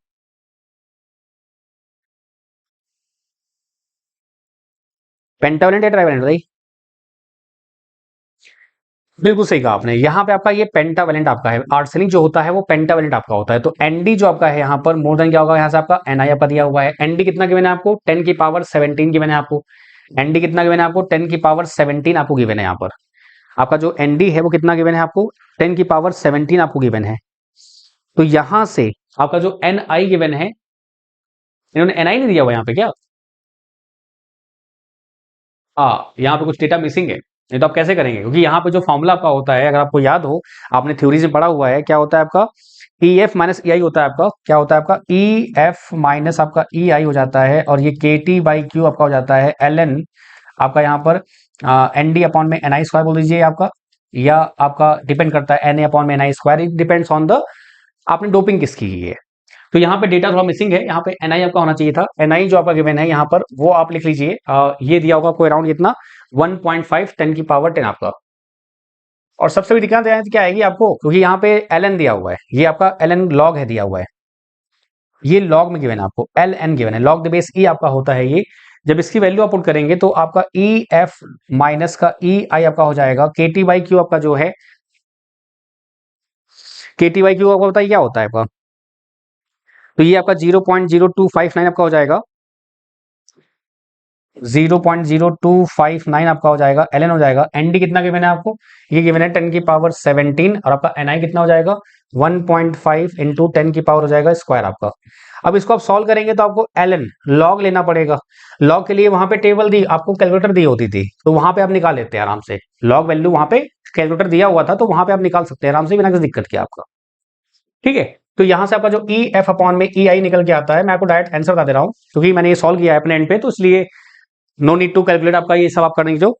पेंटावेलेंट या ट्राइवेलेंट भाई? बिल्कुल सही कहा आपने। यहाँ पे आपका ये पेंटावेलेंट आपका है, आर्सेनिक जो होता है वो पेंटावेलेंट आपका होता है। तो एनडी जो आपका है यहाँ पर मोर देन क्या होगा, यहाँ से आपका एनआई आपका दिया हुआ है। एनडी कितना गिवन है आपको, 10 की पावर 17 गिवन है आपको। एनडी कितना गिवन है आपको, 10 की पावर 17 आपको गिवन है यहाँ पर। आपका जो एनडी है वो कितना गिवन है आपको, 10 की पावर 17 आपको गिवन है। तो यहां से आपका जो एन आई गिवन है, इन्होंने एन आई नहीं दिया हुआ यहाँ पे क्या? हाँ, यहाँ पे कुछ डेटा मिसिंग है। नहीं तो आप कैसे करेंगे, क्योंकि यहाँ पे जो फॉर्मूला आपका होता है, अगर आपको याद हो, आपने थ्योरीज में पढ़ा हुआ है, क्या होता है आपका ई एफ माइनस ई आई होता है आपका। क्या होता है आपका, ई एफ माइनस आपका ई आई हो जाता है, और ये के टी बाई क्यू आपका हो जाता है एल एन आपका यहाँ पर एन डी अपॉन में एन आई स्क्वायर बोल दीजिए आपका, या आपका डिपेंड करता है एन ए अपॉन में N I square, it depends on the आपने डोपिंग किसकी की है। तो यहाँ पे डेटा थोड़ा मिसिंग है, यहाँ पे एनआई आपका होना चाहिए था। एनआई जो आपका गिवन है यहाँ पर वो आप लिख लीजिए, ये दिया होगा कोई अराउंड कितना, 1.5 10 की पावर 10 आपका। और सबसे बड़ी दिक्कत क्या आएगी आपको, क्योंकि यहाँ पे एल एन दिया हुआ है, ये आपका एल एन लॉग है दिया हुआ है, ये लॉग में गिवन है आपको, एल एन गिवन है, लॉग द बेस ई आपका होता है ये। जब इसकी वैल्यू आप पुट करेंगे तो आपका ई एफ माइनस का ई आई आपका हो जाएगा, के टी बाई क्यू आपका जो है, के टी बाई क्यू आपका बताइए क्या होता है आपका। तो ये आपका 0.0259 आपका हो जाएगा, 0.0259 आपका हो जाएगा, एल एन हो जाएगा। एनडी कितना गिवन है आपको, ये गिवन है 10 की पावर 17, और आपका एनआई कितना हो जाएगा, 1.5 इंटू 10 की पावर हो जाएगा स्क्वायर आपका। अब इसको आप सॉल्व करेंगे तो आपको एल एन लॉग लेना पड़ेगा। लॉग के लिए वहां पे टेबल दी आपको, कैलकुलेटर दी होती थी, तो वहां पे आप निकाल लेते हैं आराम से लॉग वैल्यू, वहां पे कैलकुलेटर दिया हुआ था, तो वहां पे आप निकाल सकते हैं आराम से बिना किसी दिक्कत के आपका। ठीक है, तो यहां से आपका जो ई एफ अपॉन में ई आई निकल के आता है, मैं आपको डायरेक्ट आंसर बता दे रहा हूं, क्योंकि मैंने ये सॉल्व किया है अपने एंड पे, तो इसलिए नो नीड टू कैलकुलेट आपका ये सब आप करने की जो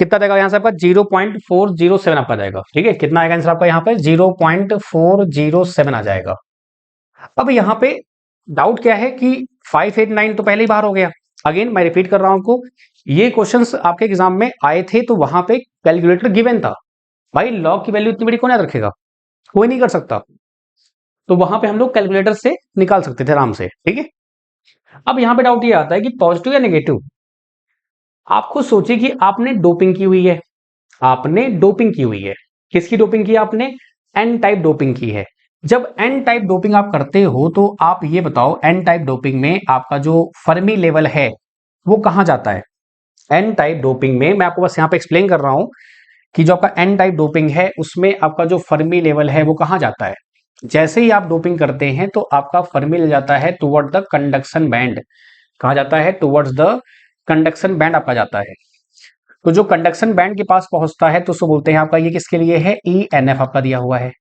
कितना जाएगा यहाँ से आपका 0.407 आपका जाएगा। ठीक है, कितना आएगा आंसर आपका यहाँ पे 0.407 आ जाएगा। अब यहाँ पे डाउट क्या है कि 589 तो पहले ही बाहर हो गया। अगेन मैं रिपीट कर रहा हूं आपको, ये क्वेश्चंस आपके एग्जाम में आए थे तो वहां पे कैलकुलेटर गिवन था। भाई लॉग की वैल्यू इतनी बड़ी कौन याद रखेगा, कोई नहीं कर सकता। तो वहां पे हम लोग कैलकुलेटर से निकाल सकते थे आराम से। ठीक है, अब यहाँ पे डाउट ये आता है कि पॉजिटिव या नेगेटिव। आप खुद सोचिए कि आपने डोपिंग की हुई है, आपने डोपिंग की हुई है, किसकी डोपिंग की आपने, एन टाइप डोपिंग की है। जब एन टाइप डोपिंग आप करते हो तो आप ये बताओ, एन टाइप डोपिंग में आपका जो फर्मी लेवल है वो कहां जाता है। एन टाइप डोपिंग में मैं आपको बस यहां पे एक्सप्लेन कर रहा हूं कि जो आपका एन टाइप डोपिंग है उसमें आपका जो फर्मी लेवल है वो कहां जाता है। जैसे ही आप डोपिंग करते हैं तो आपका फर्मी लेवल जाता है टुवर्ड द कंडक्शन बैंड। कहा जाता है, टुवर्ड्स द कंडक्शन बैंड आपका जाता है। तो जो कंडक्शन बैंड के पास पहुंचता है तो उसको बोलते हैं आपका, ये किसके लिए है, ई एन एफ आपका दिया हुआ है।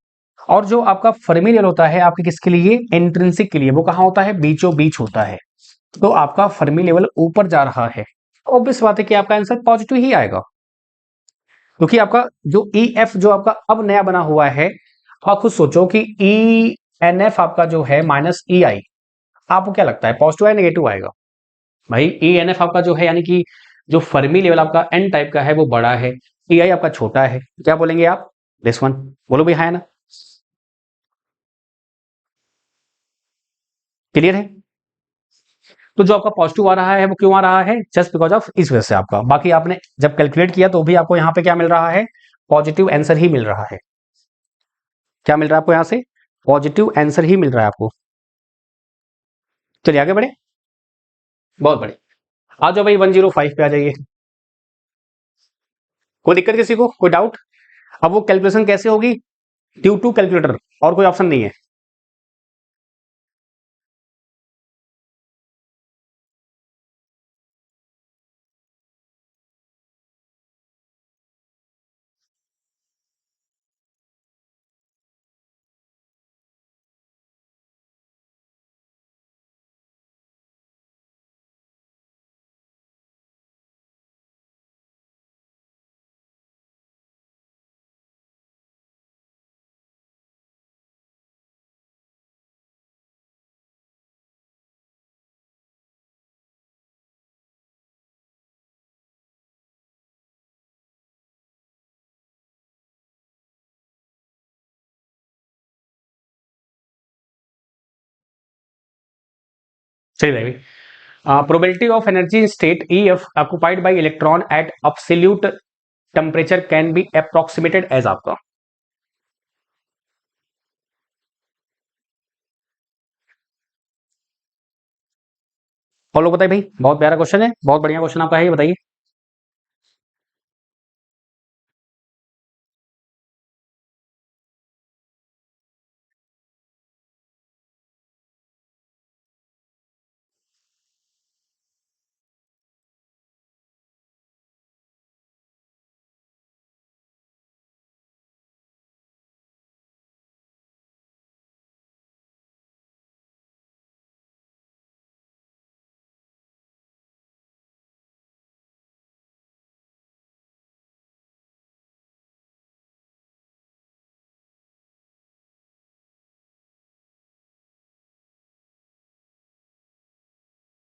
और जो आपका फर्मी लेवल होता है आपके किसके लिए, इंट्रिंसिक के लिए, वो कहां होता है, बीचों बीच होता है। तो आपका फर्मी लेवल ऊपर जा रहा है, ऑब्वियस बात है कि आपका आंसर पॉजिटिव ही आएगा, क्योंकि आपका जो ई एफ जो आपका अब नया बना हुआ है, तो आप खुद सोचो कि ई एन एफ आपका जो है माइनस ई आई, आपको क्या लगता है पॉजिटिव या नेगेटिव आएगा। भाई ई एन एफ आपका जो है, यानी कि जो फर्मी लेवल आपका एन टाइप का है वो बड़ा है, ई आई आपका छोटा है, क्या बोलेंगे आप, दिस वन, बोलो भाई, है ना, क्लियर है। तो जो आपका पॉजिटिव आ रहा है वो क्यों आ रहा है, जस्ट बिकॉज ऑफ इस वजह से आपका, बाकी आपने जब कैलकुलेट किया तो भी आपको यहाँ पे क्या मिल रहा है, पॉजिटिव आंसर ही मिल रहा है। क्या मिल रहा है आपको यहाँ से, पॉजिटिव आंसर ही मिल रहा है आपको। चलिए आगे बढ़े, बहुत बढ़िया। आ जाओ भाई 105 पे आ जाइए। कोई दिक्कत किसी को, कोई डाउट। अब वो कैलकुलेशन कैसे होगी, ड्यू टू कैलकुलेटर, और कोई ऑप्शन नहीं है। सही रहेगी। Probability of energy state E F occupied by electron at absolute temperature can be approximated as आपका। फॉलो बताइए भाई, बहुत प्यारा क्वेश्चन है, बहुत बढ़िया क्वेश्चन आपका है, ये बताइए।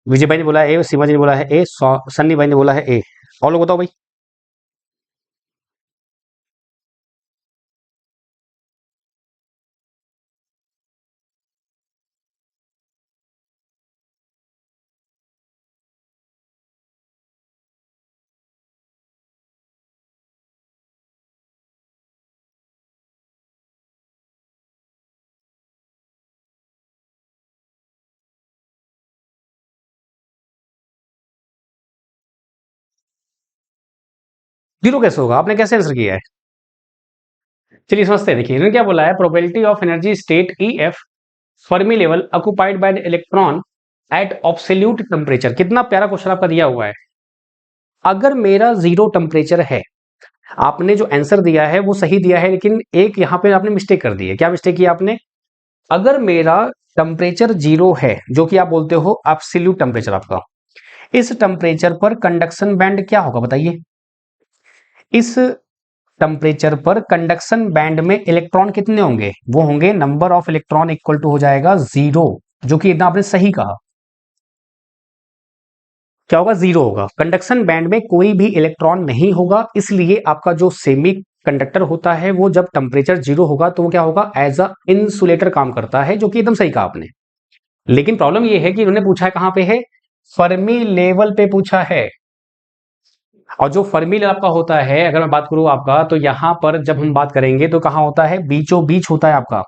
विजय भाई ने बोला है ए, शिवाजी ने बोला है ए, सन्नी भाई ने बोला है ए। और लोग बताओ भाई। जीरो कैसे होगा, आपने कैसे आंसर किया है? चलिए समझते हैं, देखिए इन्होंने क्या बोला है, probability of energy state E F Fermi level occupied by the electron at absolute temperature. कितना प्यारा क्वेश्चन आपका दिया हुआ है। अगर मेरा जीरो टेम्परेचर है, आपने जो आंसर दिया है वो सही दिया है, लेकिन एक यहां पे आपने मिस्टेक कर दी है। क्या मिस्टेक किया आपने? अगर मेरा टेम्परेचर जीरो है, जो कि आप बोलते हो एब्सोल्यूट टेम्परेचर आपका, इस टेम्परेचर पर कंडक्शन बैंड क्या होगा बताइए? इस टेम्परेचर पर कंडक्शन बैंड में इलेक्ट्रॉन कितने होंगे? वो होंगे number of electron equal to हो जाएगा जीरो, जो कि इतना आपने सही कहा। क्या होगा? जीरो होगा। कंडक्शन बैंड में कोई भी इलेक्ट्रॉन नहीं होगा, इसलिए आपका जो सेमी कंडक्टर होता है वो जब टेम्परेचर जीरो होगा तो वो क्या होगा? एज अ इंसुलेटर काम करता है, जो कि एकदम सही कहा आपने। लेकिन प्रॉब्लम ये है कि इन्होंने पूछा है कहां पे है? फर्मी लेवल पे पूछा है। और जो फर्मी लेवल आपका होता है, अगर मैं बात करूं आपका, तो यहां पर जब हम बात करेंगे तो कहां होता है? बीचों बीच होता है आपका।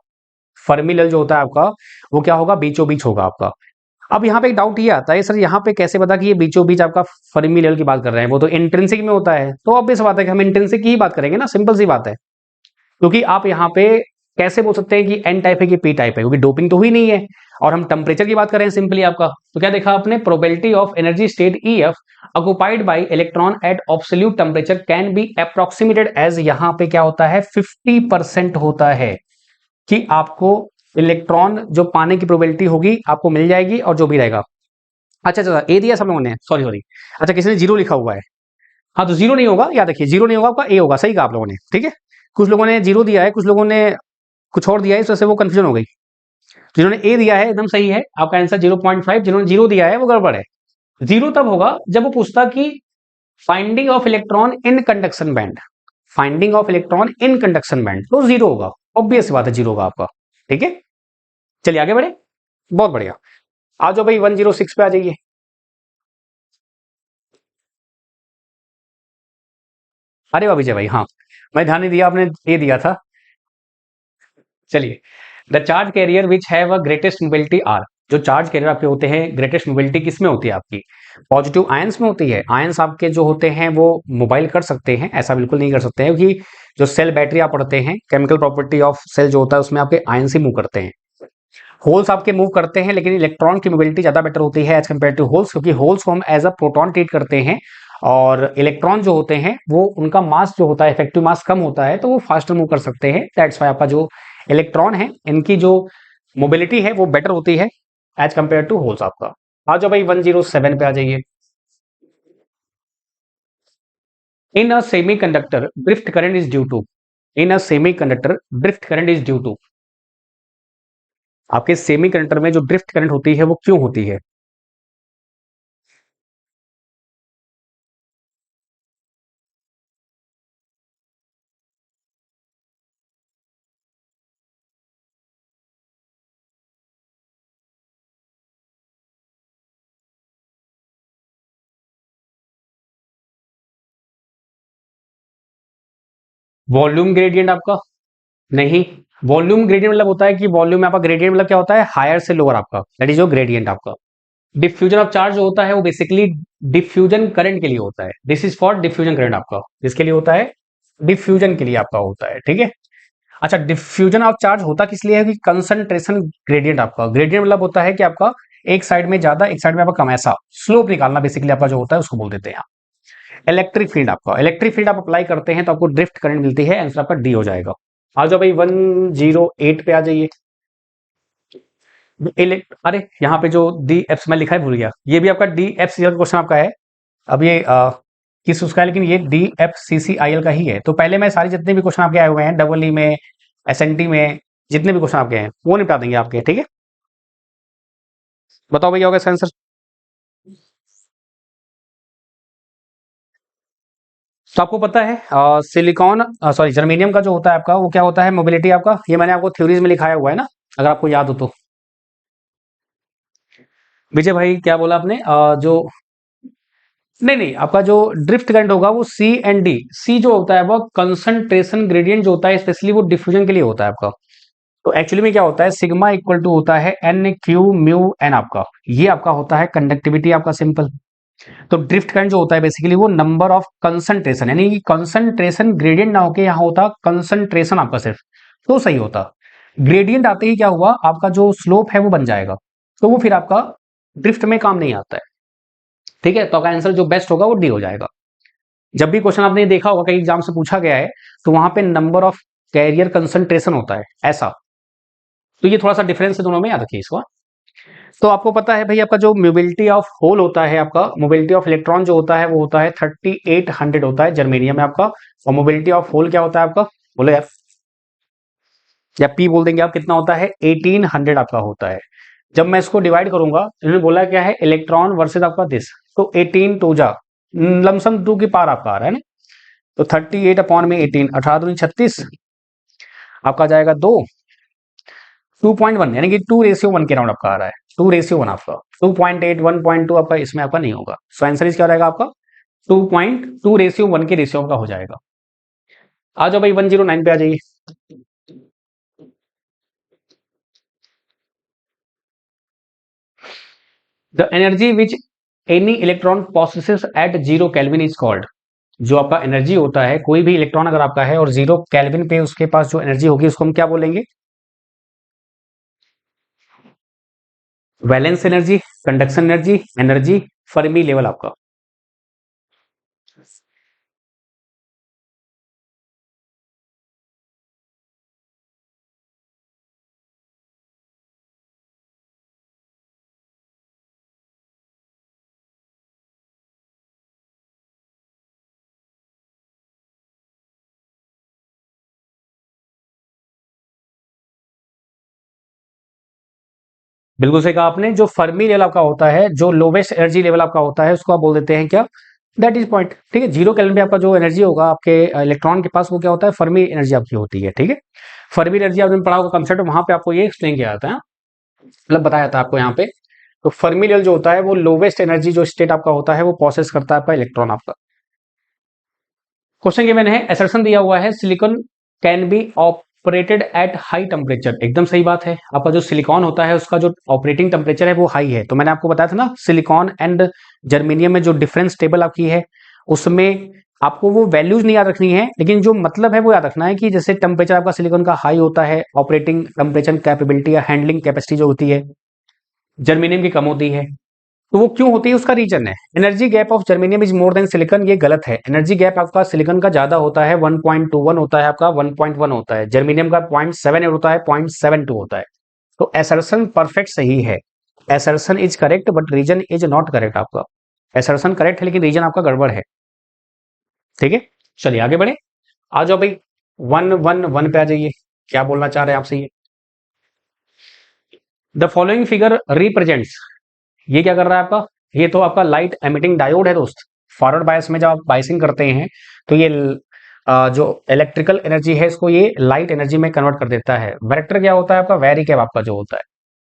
फर्मी लेवल जो होता है आपका, वो क्या होगा? बीचों बीच होगा आपका। अब यहाँ पे एक डाउट ये आता है, सर यहाँ पे कैसे पता कि ये बीचों बीच आपका फर्मी लेवल की बात कर रहे हैं? वो तो इंट्रिंसिक में होता है। तो ऑब्वियस बात है कि हम इंट्रिंसिक की ही बात करेंगे ना, सिंपल सी बात है। क्योंकि आप यहाँ पे कैसे बोल सकते हैं कि एन टाइप है कि पी टाइप है, क्योंकि डोपिंग तो हुई नहीं है। और हम टेम्परेचर की बात कर रहे हैं सिंपली आपका। तो क्या देखा आपने? Probability of energy state E F occupied by electron at absolute temperature can be approximated as, यहाँ पे क्या होता है? 50% होता है कि आपको इलेक्ट्रॉन जो पाने की प्रोबेबिलिटी होगी आपको मिल जाएगी, और जो भी रहेगा। अच्छा अच्छा, ए दिया सब लोगों ने, सॉरी सॉरी। अच्छा, किसी ने जीरो लिखा हुआ है। हाँ, तो जीरो नहीं होगा, याद रखिए जीरो नहीं होगा आपका, ए होगा। सही कहा आप लोगों ने, ठीक है। कुछ लोगों ने जीरो दिया है, कुछ लोगों ने कुछ और दिया है, इस वजह से वो कंफ्यूजन हो गई। जिन्होंने ए दिया है एकदम सही है, आपका आंसर 0.5। जिन्होंने जीरो दिया है वो गड़बड़ है। जीरो तब होगा जब वो पूछता कि finding of electron in conduction band, finding of electron in conduction band, तो जीरो होगा। ऑब्वियस बात है, जीरो होगा आपका। ठीक है, चलिए आगे बढ़े। बहुत बढ़िया। आ जाओ भाई 106 पे आ जाइए। अरे वाह विजय भाई, हाँ मैं ध्यान नहीं दिया, आपने ये दिया था। चलिए, the charge carrier which have a greatest mobility are. जो चार्ज कैरियर आपके होते हैं, ग्रेटेस्ट मोबिलिटी किस में होती है आपकी? पॉजिटिव आयंस में होती है। आयंस आपके जो होते हैं वो मोबाइल कर सकते हैं, ऐसा बिल्कुल नहीं कर सकते हैं, क्योंकि जो सेल बैटरी आप पढ़ते हैं, केमिकल प्रॉपर्टी ऑफ सेल जो होता है उसमें आपके आयंस ही मूव करते हैं। होल्स आपके मूव करते हैं, लेकिन इलेक्ट्रॉन की मोबिलिटी ज्यादा बेटर होती है एज कम्पेयर टू होल्स, क्योंकि होल्स को हम एज अ प्रोटॉन ट्रीट करते हैं, और इलेक्ट्रॉन जो होते हैं वो उनका मास जो होता है, इफेक्टिव मास कम होता है, तो वो फास्टर मूव कर सकते हैं। दैट्स वाई आपका जो इलेक्ट्रॉन है, इनकी जो मोबिलिटी है वो बेटर होती है एज कम्पेयर टू होल्स आपका। आ जाओ भाई 107 पे आ जाइए। In a semi conductor drift current is due to. In a semi conductor drift current is due to. आपके सेमी कंडक्टर में जो ड्रिफ्ट करंट होती है वो क्यों होती है? वॉल्यूम ग्रेडियंट आपका नहीं, वॉल्यूम ग्रेडियंट मतलब होता है कि वॉल्यूम में आपका ग्रेडियंट मतलब क्या होता है, हायर से लोअर आपका, दैट इज योर ग्रेडियंट आपका। डिफ्यूजन ऑफ चार्ज जो होता है वो बेसिकली डिफ्यूजन करंट के लिए होता है, this is for diffusion current आपका, जिसके लिए होता है, डिफ्यूजन के लिए आपका होता है, ठीक है। अच्छा, डिफ्यूजन ऑफ चार्ज होता किस लिए है कि कंसंट्रेशन ग्रेडियंट आपका, ग्रेडियंट मतलब होता है कि आपका एक साइड में ज्यादा एक साइड में आपका कम, ऐसा स्लोप निकालना बेसिकली आपका जो होता है उसको बोल देते हैं। इलेक्ट्रिक फील्ड आपका, इलेक्ट्रिक फील्ड आप अप्लाई करते हैं तो आपको ड्रिफ्ट करंट मिलती है, आंसर आपका डी हो जाएगा। आ जाओ भाई 108 पे आ जाइए। अरे यहाँ पे जो डी एफ मैं लिखा है भूल गया, ये भी आपका D F C L question आपका है। अब ये किस उसका है, लेकिन ये D F C C I L का ही है। तो पहले मैं सारे जितने भी क्वेश्चन आपके आए हुए हैं डबल ई में, एस एन टी में, जितने भी क्वेश्चन आपके हैं वो निपटा देंगे आपके, ठीक है। बताओ भैया होगा इसका आंसर। तो आपको पता है सिलिकॉन सॉरी जर्मेनियम का जो होता है आपका वो क्या होता है, मोबिलिटी आपका, ये मैंने आपको थ्योरीज में लिखाया हुआ है ना, अगर आपको याद हो तो। विजय भाई क्या बोला आपने, जो नहीं नहीं आपका जो ड्रिफ्ट करंट होगा वो सी एंड डी, सी जो होता है वो कंसंट्रेशन ग्रेडियंट जो होता है स्पेशली वो डिफ्यूजन के लिए होता है आपका। तो एक्चुअली में क्या होता है, सिग्मा इक्वल टू होता है एन क्यू म्यू एन आपका, ये आपका होता है कंडक्टिविटी आपका सिंपल। तो ड्रिफ्ट करंट जो होता है बेसिकली वो नंबर ऑफ कंसंट्रेशन, यानी कि कंसंट्रेशन ग्रेडियंट ना होके यहाँ होता कंसंट्रेशन आपका सिर्फ, तो सही होता। ग्रेडियंट आते ही क्या हुआ, आपका जो स्लोप है वो बन जाएगा, तो वो फिर आपका ड्रिफ्ट में काम नहीं आता है, ठीक है। तो आपका आंसर जो बेस्ट होगा वो डी हो जाएगा। जब भी क्वेश्चन आपने देखा होगा कई एग्जाम से पूछा गया है तो वहां पे नंबर ऑफ कैरियर कंसंट्रेशन होता है ऐसा, तो ये थोड़ा सा डिफरेंस है दोनों में, याद रखिए इसको। तो आपको पता है भाई आपका जो मोबिलिटी ऑफ होल होता है, आपका मोबिलिटी ऑफ इलेक्ट्रॉन जो होता है वो होता है 3800 होता है जर्मेनियम में आपका, और मोबिलिटी ऑफ होल क्या होता है आपका, बोलो यार, या पी बोल देंगे आप, कितना होता है 1800 आपका होता है। जब मैं इसको डिवाइड करूंगा, इन्होंने बोला क्या है इलेक्ट्रॉन वर्सेज आपका दिस, तो 18 टू जा लमसम 2 की पार आपका आ रहा है ना, तो 38 अपॉन में 18, 18×36 आपका जाएगा 2, 2.1 यानी कि 2:1 के राउंड आपका आ रहा है, 2:1 आपका, 2.8 1.2 आपका इसमें आपका नहीं होगा। सो आंसर इस क्या रहेगा आपका 2.2:1 के रेशियो का हो जाएगा। आ जाओ भाई 109 पे आ जाइए। The energy which any electron possesses at 0 kelvin is called, जो आपका एनर्जी होता है कोई भी इलेक्ट्रॉन अगर आपका है और 0 केल्विन पे उसके पास जो एनर्जी होगी उसको हम क्या बोलेंगे, valence energy, conduction energy, energy, Fermi level आपका। बिल्कुल सही कहा आपने, जो फर्मी लेवल आपका होता है, जो लोवेस्ट एनर्जी लेवल आपका होता है उसको आप बोल देते हैं क्या, दैट इज पॉइंट, ठीक है। 0 केल्विन पे आपका जो एनर्जी होगा आपके इलेक्ट्रॉन के पास वो क्या होता है, फर्मी एनर्जी आपकी होती है, ठीक है। फर्मी एनर्जी आपने पढ़ा होगा कंसेप्ट, वहां पे आपको ये एक्सप्लेन किया जाता है, मतलब बताया जाता है आपको यहाँ पे। तो फर्मी लेवल जो होता है वो लोवेस्ट एनर्जी जो स्टेट आपका होता है वो प्रोसेस करता है आपका इलेक्ट्रॉन आपका। क्वेश्चन गिवन है, असर्शन दिया हुआ है silicon can be operated at high temperature, एकदम सही बात है। आपका जो सिलिकॉन होता है उसका जो ऑपरेटिंग टेम्परेचर है वो हाई है, तो मैंने आपको बताया था ना सिलिकॉन एंड जर्मेनियम में जो डिफरेंस टेबल आपकी है उसमें आपको वो वैल्यूज नहीं याद रखनी है, लेकिन जो मतलब है वो याद रखना है कि जैसे टेम्परेचर आपका सिलिकॉन का हाई होता है, ऑपरेटिंग टेम्परेचर कैपेबिलिटी या हैंडलिंग कैपेसिटी जो होती है जर्मेनियम की कम होती है। तो वो क्यों होती है उसका रीजन है, energy gap of germanium is more than silicon, ये गलत है। एनर्जी गैप आपका सिलिकॉन का ज्यादा होता है, 1.21 होता है आपका, 1.1 होता है, जर्मेनियम का 0.7 होता है, 0.72 होता है। तो एसर्शन परफेक्ट सही है, assertion is correct but reason is not correct आपका। एसर्शन करेक्ट है लेकिन रीजन आपका गड़बड़ है, ठीक है। चलिए आगे बढ़े, आ जाओ भाई 111 पे आ जाइए, क्या बोलना चाह रहे हैं आपसे ये। द फॉलोइंग फिगर रिप्रेजेंट्स, ये क्या कर रहा है आपका, ये तो आपका लाइट एमिटिंग डायोड है दोस्त। फॉरवर्ड बायस में जब आप बायसिंग करते हैं तो ये जो इलेक्ट्रिकल एनर्जी है इसको ये लाइट एनर्जी में कन्वर्ट कर देता है। वेक्टर क्या होता है आपका, वैरिकैप आपका जो होता है,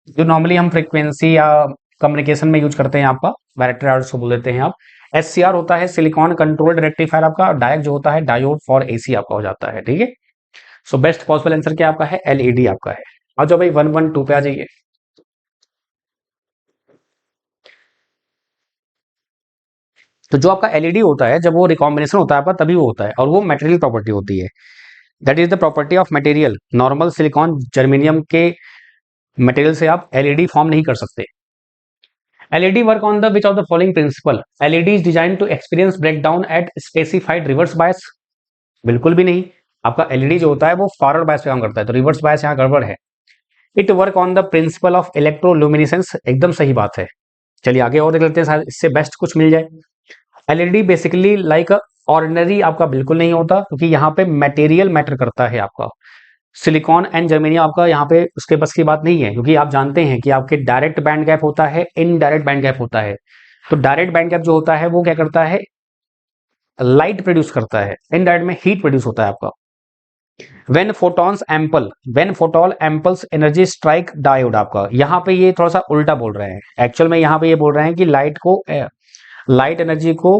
जो नॉर्मली हम फ्रीक्वेंसी या कम्युनिकेशन में यूज करते हैं आपका, वेक्टर उसको बोल देते हैं आप। SCR होता है सिलिकॉन कंट्रोल्ड रेक्टिफायर आपका, डायक जो होता है डायोड फॉर AC आपका हो जाता है, ठीक है। सो बेस्ट पॉसिबल आंसर क्या आपका है, LED आपका है। आ जाओ भाई 112 पे आ जाइए। तो जो आपका LED होता है, जब वो रिकॉम्बिनेशन होता है आपका, तभी वो होता है, और वो मटेरियल प्रॉपर्टी होती है। That is the property of material. Normal silicon germanium के मटेरियल से आप LED फॉर्म नहीं कर सकते। LED work on the which of the following principle. LED is design to experience breakdown at specified reverse bias. बिल्कुल भी नहीं। आपका LED जो होता है वो फॉरवर्ड बायस पे काम करता है, तो रिवर्स बायस यहाँ गड़बड़ है। It work on the principle of electroluminescence, एकदम सही बात है। चलिए आगे और देख लेते हैं, शायद इससे बेस्ट कुछ मिल जाए। LED बेसिकली लाइक ऑर्डिनरी आपका बिल्कुल नहीं होता, क्योंकि यहाँ पे मटेरियल मैटर करता है आपका। सिलिकॉन एंड जर्मेनियम आपका यहाँ पे उसके बस की बात नहीं है, क्योंकि आप जानते हैं कि आपके डायरेक्ट बैंड गैप होता है, इनडायरेक्ट बैंड गैप होता है। तो डायरेक्ट बैंड गैप जो होता है वो क्या करता है, लाइट प्रोड्यूस करता है, इनडायरेक्ट में हीट प्रोड्यूस होता है आपका। When photons ample, when photon एम्पल्स energy strike diode, आपका यहाँ पे ये थोड़ा सा उल्टा बोल रहे हैं। एक्चुअल में यहाँ पे ये बोल रहे हैं कि लाइट एनर्जी को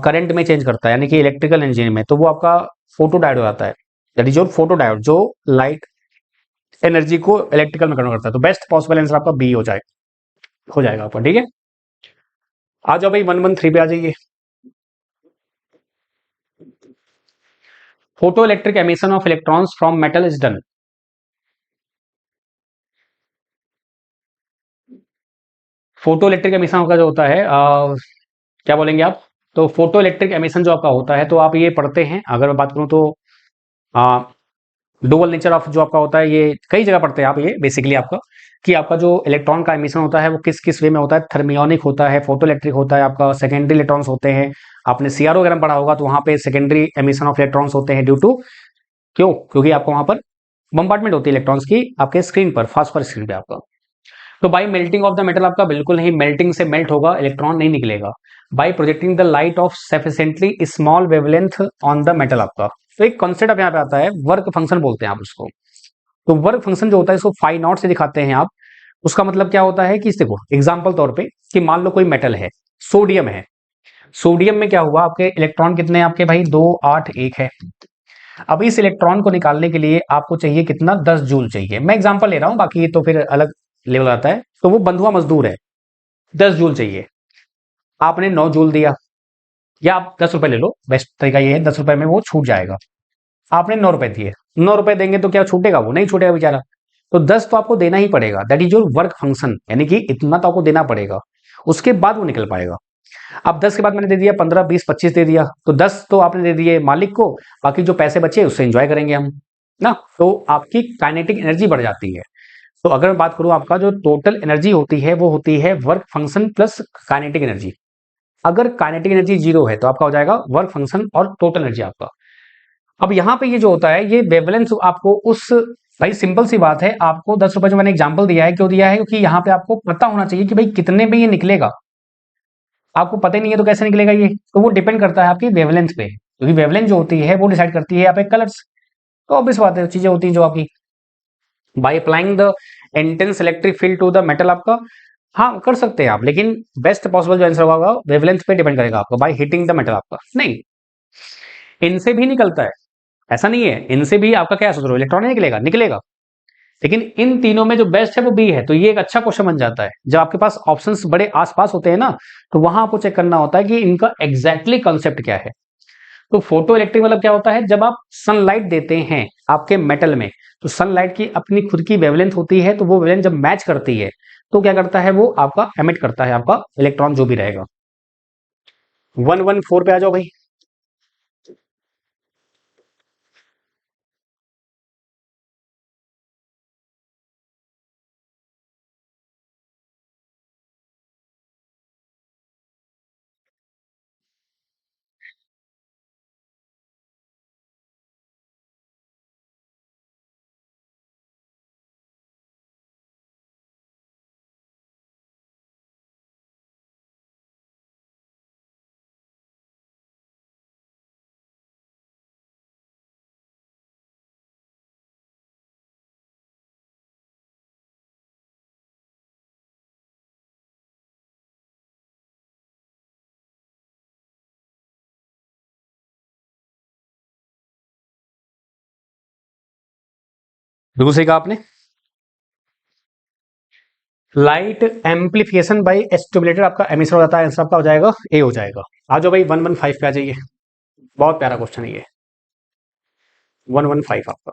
करंट में चेंज करता है, यानी कि इलेक्ट्रिकल इंजीनियरिंग में, तो वो आपका फोटो डायोड हो जाता है। That is your photo diode, जो लाइट एनर्जी को इलेक्ट्रिकल में कन्वर्ट करता है। तो बेस्ट पॉसिबल आंसर आपका बी हो जाएगा आपका, ठीक है। आ जाओ भाई 113 पे आ जाइए। Photo electric emission of electrons from metal is done. Photo electric emission का जो होता है क्या बोलेंगे आप, तो फोटो इलेक्ट्रिक एमिशन जो आपका होता है, तो आप ये पढ़ते हैं, अगर मैं बात करूं तो डुअल नेचर ऑफ जो आपका होता है, ये कई जगह पढ़ते हैं आप, ये बेसिकली आपका कि आपका जो इलेक्ट्रॉन का एमिशन होता है वो किस किस वे में होता है। थर्मियोनिक होता है, फोटो इलेक्ट्रिक होता है, आपका सेकेंडरी इलेक्ट्रॉन्स होते हैं। आपने CRO वगैरह में पढ़ा होगा, तो वहां पे सेकेंडरी एमिशन ऑफ इलेक्ट्रॉन्स होते हैं ड्यू टू, क्यों, क्योंकि आपको वहां पर बम्बार्टमेंट होती है इलेक्ट्रॉन्स की आपके स्क्रीन पर, फास्फोरस स्क्रीन पे आपका। तो by melting of the metal, आपका बिल्कुल नहीं, मेल्टिंग से मेल्ट होगा, इलेक्ट्रॉन नहीं निकलेगा। By projecting the light of sufficiently small wavelength on the metal, आपका। तो एक कॉन्सेप्ट अब यहाँ पे आता है, वर्क फंक्शन बोलते हैं आप उसको। तो वर्क फंक्शन जो होता है इसको 5 नॉट से दिखाते हैं आप। उसका मतलब क्या होता है कि देखो एग्जाम्पल तौर पे, कि मान लो कोई मेटल है, सोडियम है। सोडियम में क्या हुआ, आपके इलेक्ट्रॉन कितने हैं आपके भाई, 2 8 1 है। अब इस इलेक्ट्रॉन को निकालने के लिए आपको चाहिए कितना, 10 जूल चाहिए। मैं एग्जांपल ले रहा हूं, बाकी ये तो फिर अलग लेवल आता है। तो वो बंधुआ मजदूर है, 10 जूल चाहिए। आपने 9 जूल दिया, या आप 10 रुपए ले लो, बेस्ट तरीका ये है, 10 रुपए में वो छूट जाएगा। आपने 9 रुपए दिए, 9 रुपए देंगे तो क्या छूटेगा, वो नहीं छूटेगा बेचारा। तो 10 तो आपको देना ही पड़ेगा, that is your work function, यानी कि इतना तो आपको देना पड़ेगा, उसके बाद वो निकल पाएगा। अब 10 के बाद मैंने दे दिया 15 20 25 दे दिया, तो 10 तो आपने दे दिए मालिक को, बाकी जो पैसे बचे उससे एंजॉय करेंगे हम ना। तो आपकी काइनेटिक एनर्जी बढ़ जाती है। तो अगर मैं बात करूं, आपका जो टोटल एनर्जी होती है वो होती है work function plus kinetic energy. अगर काइनेटिक एनर्जी 0 है तो आपका हो जाएगा वर्क फंक्शन और टोटल एनर्जी आपका। अब यहाँ पे ये जो होता है, ये वेवलेंस आपको उस, भाई सिंपल सी बात है, आपको 10 रुपए जो मैंने एग्जाम्पल दिया है, क्यों दिया है, क्योंकि यहाँ पे आपको पता होना चाहिए कि भाई कितने में ये निकलेगा। आपको पता ही नहीं है तो कैसे निकलेगा ये, तो वो डिपेंड करता है आपकी वेवलेंथ पे, क्योंकि वेवलेंथ जो होती है वो डिसाइड करती है आप कलर्स। तो ऑब्वियस बात है, चीजें होती हैं जो आपकी, by applying the intense electric field to the metal, आपका हाँ कर सकते हैं आप, लेकिन बेस्ट पॉसिबल जो आंसर होगा वेवलेंथ पे डिपेंड करेगा आपका, बाय हिटिंग द मेटल आपका नहीं। इनसे भी निकलता है, ऐसा नहीं है, इनसे भी आपका क्या सोच रहे हो, इलेक्ट्रॉन नहीं निकलेगा, निकलेगा। लेकिन इन तीनों में जो बेस्ट है वो बी है। तो ये एक अच्छा क्वेश्चन बन जाता है, जब आपके पास ऑप्शंस बड़े आसपास होते हैं ना, तो वहां आपको चेक करना होता है कि इनका एग्जैक्टली कॉन्सेप्ट क्या है। तो फोटो इलेक्ट्रिक मतलब क्या होता है, जब आप सनलाइट देते हैं आपके मेटल में, तो सनलाइट की अपनी खुद की वेवलेंथ होती है, तो वो वेवलेंथ जब मैच करती है, तो क्या करता है, वो आपका एमिट करता है आपका इलेक्ट्रॉन जो भी रहेगा। 114 पे आ जाओ भाई। बिल्कुल सही कहा आपने। लाइट एम्पलीफिकेशन बाई स्टिमुलेटेड आपका एमिशन हो जाता है, आंसर आपका हो जाएगा ए हो जाएगा। आ जाओ भाई 115 पे आ जाइए, बहुत प्यारा क्वेश्चन है ये 115 आपका।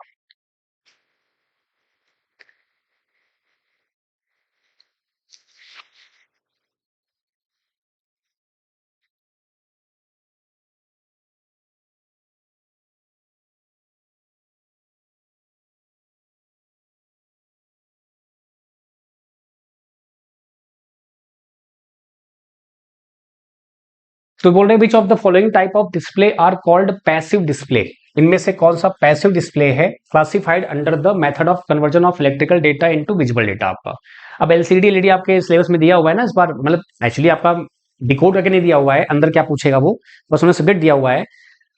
तो बोल रहे हैं which of the following type of display are called passive display, इनमें से कौन सा पैसिव डिस्प्ले है, classified under the method of conversion of electrical data into visual data आपका। अब एलसीडी एलईडी आपके सिलेबस में दिया हुआ है ना इस बार, मतलब एक्चुअली आपका डिकोड करके नहीं दिया हुआ है, अंदर क्या पूछेगा वो बस उन्हें सब्जेक्ट दिया हुआ है।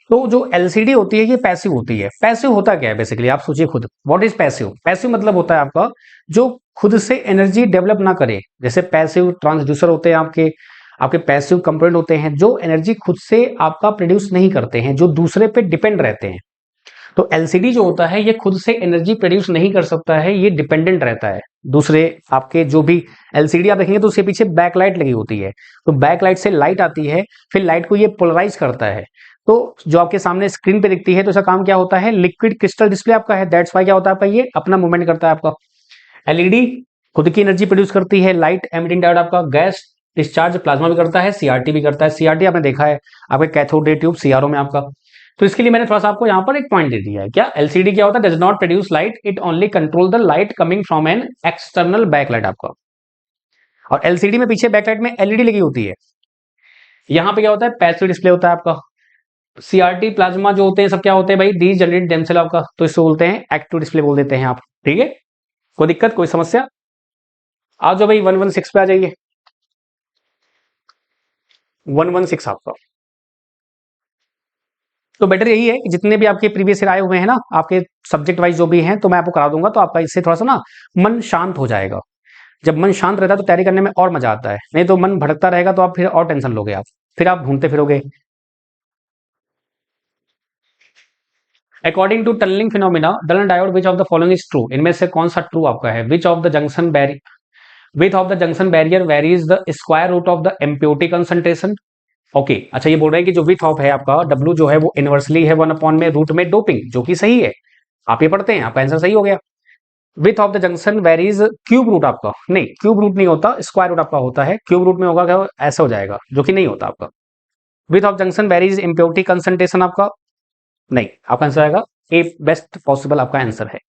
तो जो एलसीडी होती है ये पैसिव होती है। पैसिव होता क्या है बेसिकली आप सोचिए खुद, व्हाट इज पैसिव। पैसिव मतलब होता है आपका जो खुद से एनर्जी डेवलप ना करे, जैसे पैसिव ट्रांसड्यूसर होते हैं आपके, आपके पैसिव कंपोनेंट होते हैं जो एनर्जी खुद से आपका प्रोड्यूस नहीं करते हैं, जो दूसरे पे डिपेंड रहते हैं। तो एलसीडी जो होता है ये खुद से एनर्जी प्रोड्यूस नहीं कर सकता है, ये डिपेंडेंट रहता है दूसरे आपके जो भी एलसीडी आप देखेंगे तो उसके पीछे बैकलाइट लगी होती है, तो बैकलाइट से लाइट आती है, फिर लाइट को ये पोलराइज करता है। तो जो आपके सामने स्क्रीन पे दिखती है तो इसका काम क्या होता है, लिक्विड क्रिस्टल डिस्प्ले आपका है, दैट्स वाई क्या होता है आपका ये अपना मूवमेंट करता है आपका। एलईडी खुद की एनर्जी प्रोड्यूस करती है, लाइट एमिटिंग डायोड आपका गैस डिस्चार्ज प्लाज्मा भी करता है, सीआरटी भी करता है। सीआरटी आपने देखा है आपके कैथोड रे ट्यूब सीआरओ में आपका। तो इसके लिए मैंने थोड़ा सा आपको यहाँ पर एक पॉइंट दे दिया है, क्या एलसीडी क्या होता है, does not produce light, it only control the light coming from an external backlight आपका। और एलसीडी में पीछे बैकलाइट में एलईडी लगी होती है। यहाँ पे क्या होता है पैसिव डिस्प्ले होता है आपका। सीआरटी प्लाज्मा जो होते हैं सब क्या होते हैं भाई, डी जनरेट देमसेल्फ आपका, तो इसको बोलते हैं एक्टिव डिस्प्ले बोल देते हैं आप। ठीक है, कोई दिक्कत कोई समस्या। आ जाओ भाई 116 पे आ जाइए, 116 आपका। तो बेटर यही है कि जितने भी आपके प्रीवियस ईयर आए हुए हैं ना आपके सब्जेक्ट वाइज जो भी हैं, तो मैं आपको करा दूंगा, तो आपका इससे थोड़ा सा ना मन शांत हो जाएगा। जब मन शांत रहता है तो तैयारी करने में और मजा आता है, नहीं तो मन भटकता रहेगा तो आप फिर और टेंशन लोगे, आप फिर आप घूमते फिरोगे। According to tunneling phenomena dalan diode which of the following is true, इनमें से कौन सा ट्रू आपका है। Which of the junction barrier width of the junction barrier varies the square root of the impurity concentration. Okay अच्छा, ये बोल रहे हैं कि जो विथ ऑफ है आपका W जो है वो इनवर्सली है 1 अपॉन में रूट में डोपिंग, जो कि सही है, आप ये पढ़ते हैं आपका आंसर सही हो गया। Width of the junction varies cube root आपका, नहीं क्यूब रूट नहीं होता, स्क्वायर रूट आपका होता है। क्यूब रूट में होगा क्या, ऐसा हो जाएगा, जो कि नहीं होता आपका। Width of junction varies impurity concentration आपका नहीं, आपका आंसर आएगा ए, बेस्ट पॉसिबल आपका आंसर है।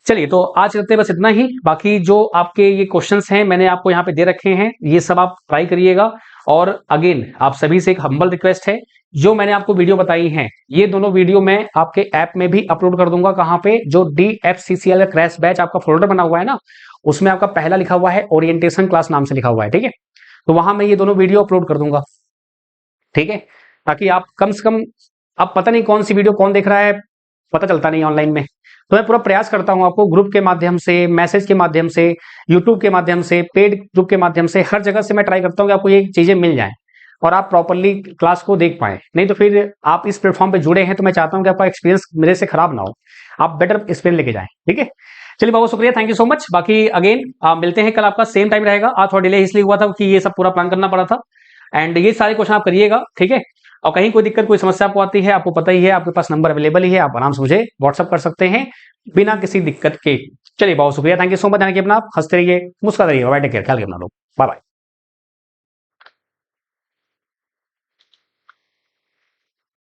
चलिए तो आज करते हैं बस इतना ही, बाकी जो आपके ये क्वेश्चंस हैं मैंने आपको यहाँ पे दे रखे हैं, ये सब आप ट्राई करिएगा। और अगेन आप सभी से एक हम्बल रिक्वेस्ट है, जो मैंने आपको वीडियो बताई हैं ये दोनों वीडियो मैं आपके ऐप में भी अपलोड कर दूंगा। कहाँ पे, जो DFCCL क्रैश बैच आपका फोल्डर बना हुआ है ना, उसमें आपका पहला लिखा हुआ है ओरिएंटेशन क्लास नाम से लिखा हुआ है, ठीक है। तो वहां मैं ये दोनों वीडियो अपलोड कर दूंगा, ठीक है, ताकि आप कम से कम, अब पता नहीं कौन सी वीडियो कौन देख रहा है, पता चलता नहीं ऑनलाइन में। तो मैं पूरा प्रयास करता हूं आपको ग्रुप के माध्यम से, मैसेज के माध्यम से, यूट्यूब के माध्यम से, पेड ग्रुप के माध्यम से, हर जगह से मैं ट्राई करता हूं कि आपको ये चीजें मिल जाएं और आप प्रॉपरली क्लास को देख पाए। नहीं तो फिर आप इस प्लेटफॉर्म पे जुड़े हैं तो मैं चाहता हूं कि आपका एक्सपीरियंस मेरे से खराब ना हो, आप बेटर एक्सपीरियंस लेके जाएं, ठीक है। चलिए बहुत शुक्रिया, थैंक यू सो मच। बाकी अगेन मिलते हैं कल, आपका सेम टाइम रहेगा। आज थोड़ा डिले इसलिए हुआ था कि ये सब पूरा प्लान करना पड़ा था, एंड ये सारे क्वेश्चन आप करिएगा, ठीक है। और कहीं कोई दिक्कत कोई समस्या आपको आती है, आपको पता ही है आपके पास नंबर अवेलेबल ही है, आप आराम से मुझे व्हाट्सअप कर सकते हैं बिना किसी दिक्कत के। चलिए बहुत शुक्रिया, थैंक यू सो मच। अपना आप हंसते रहिए, मुस्कुराते रहिए, बाय, टेक केयर, ख्याल रखना लोग, बाय बाय।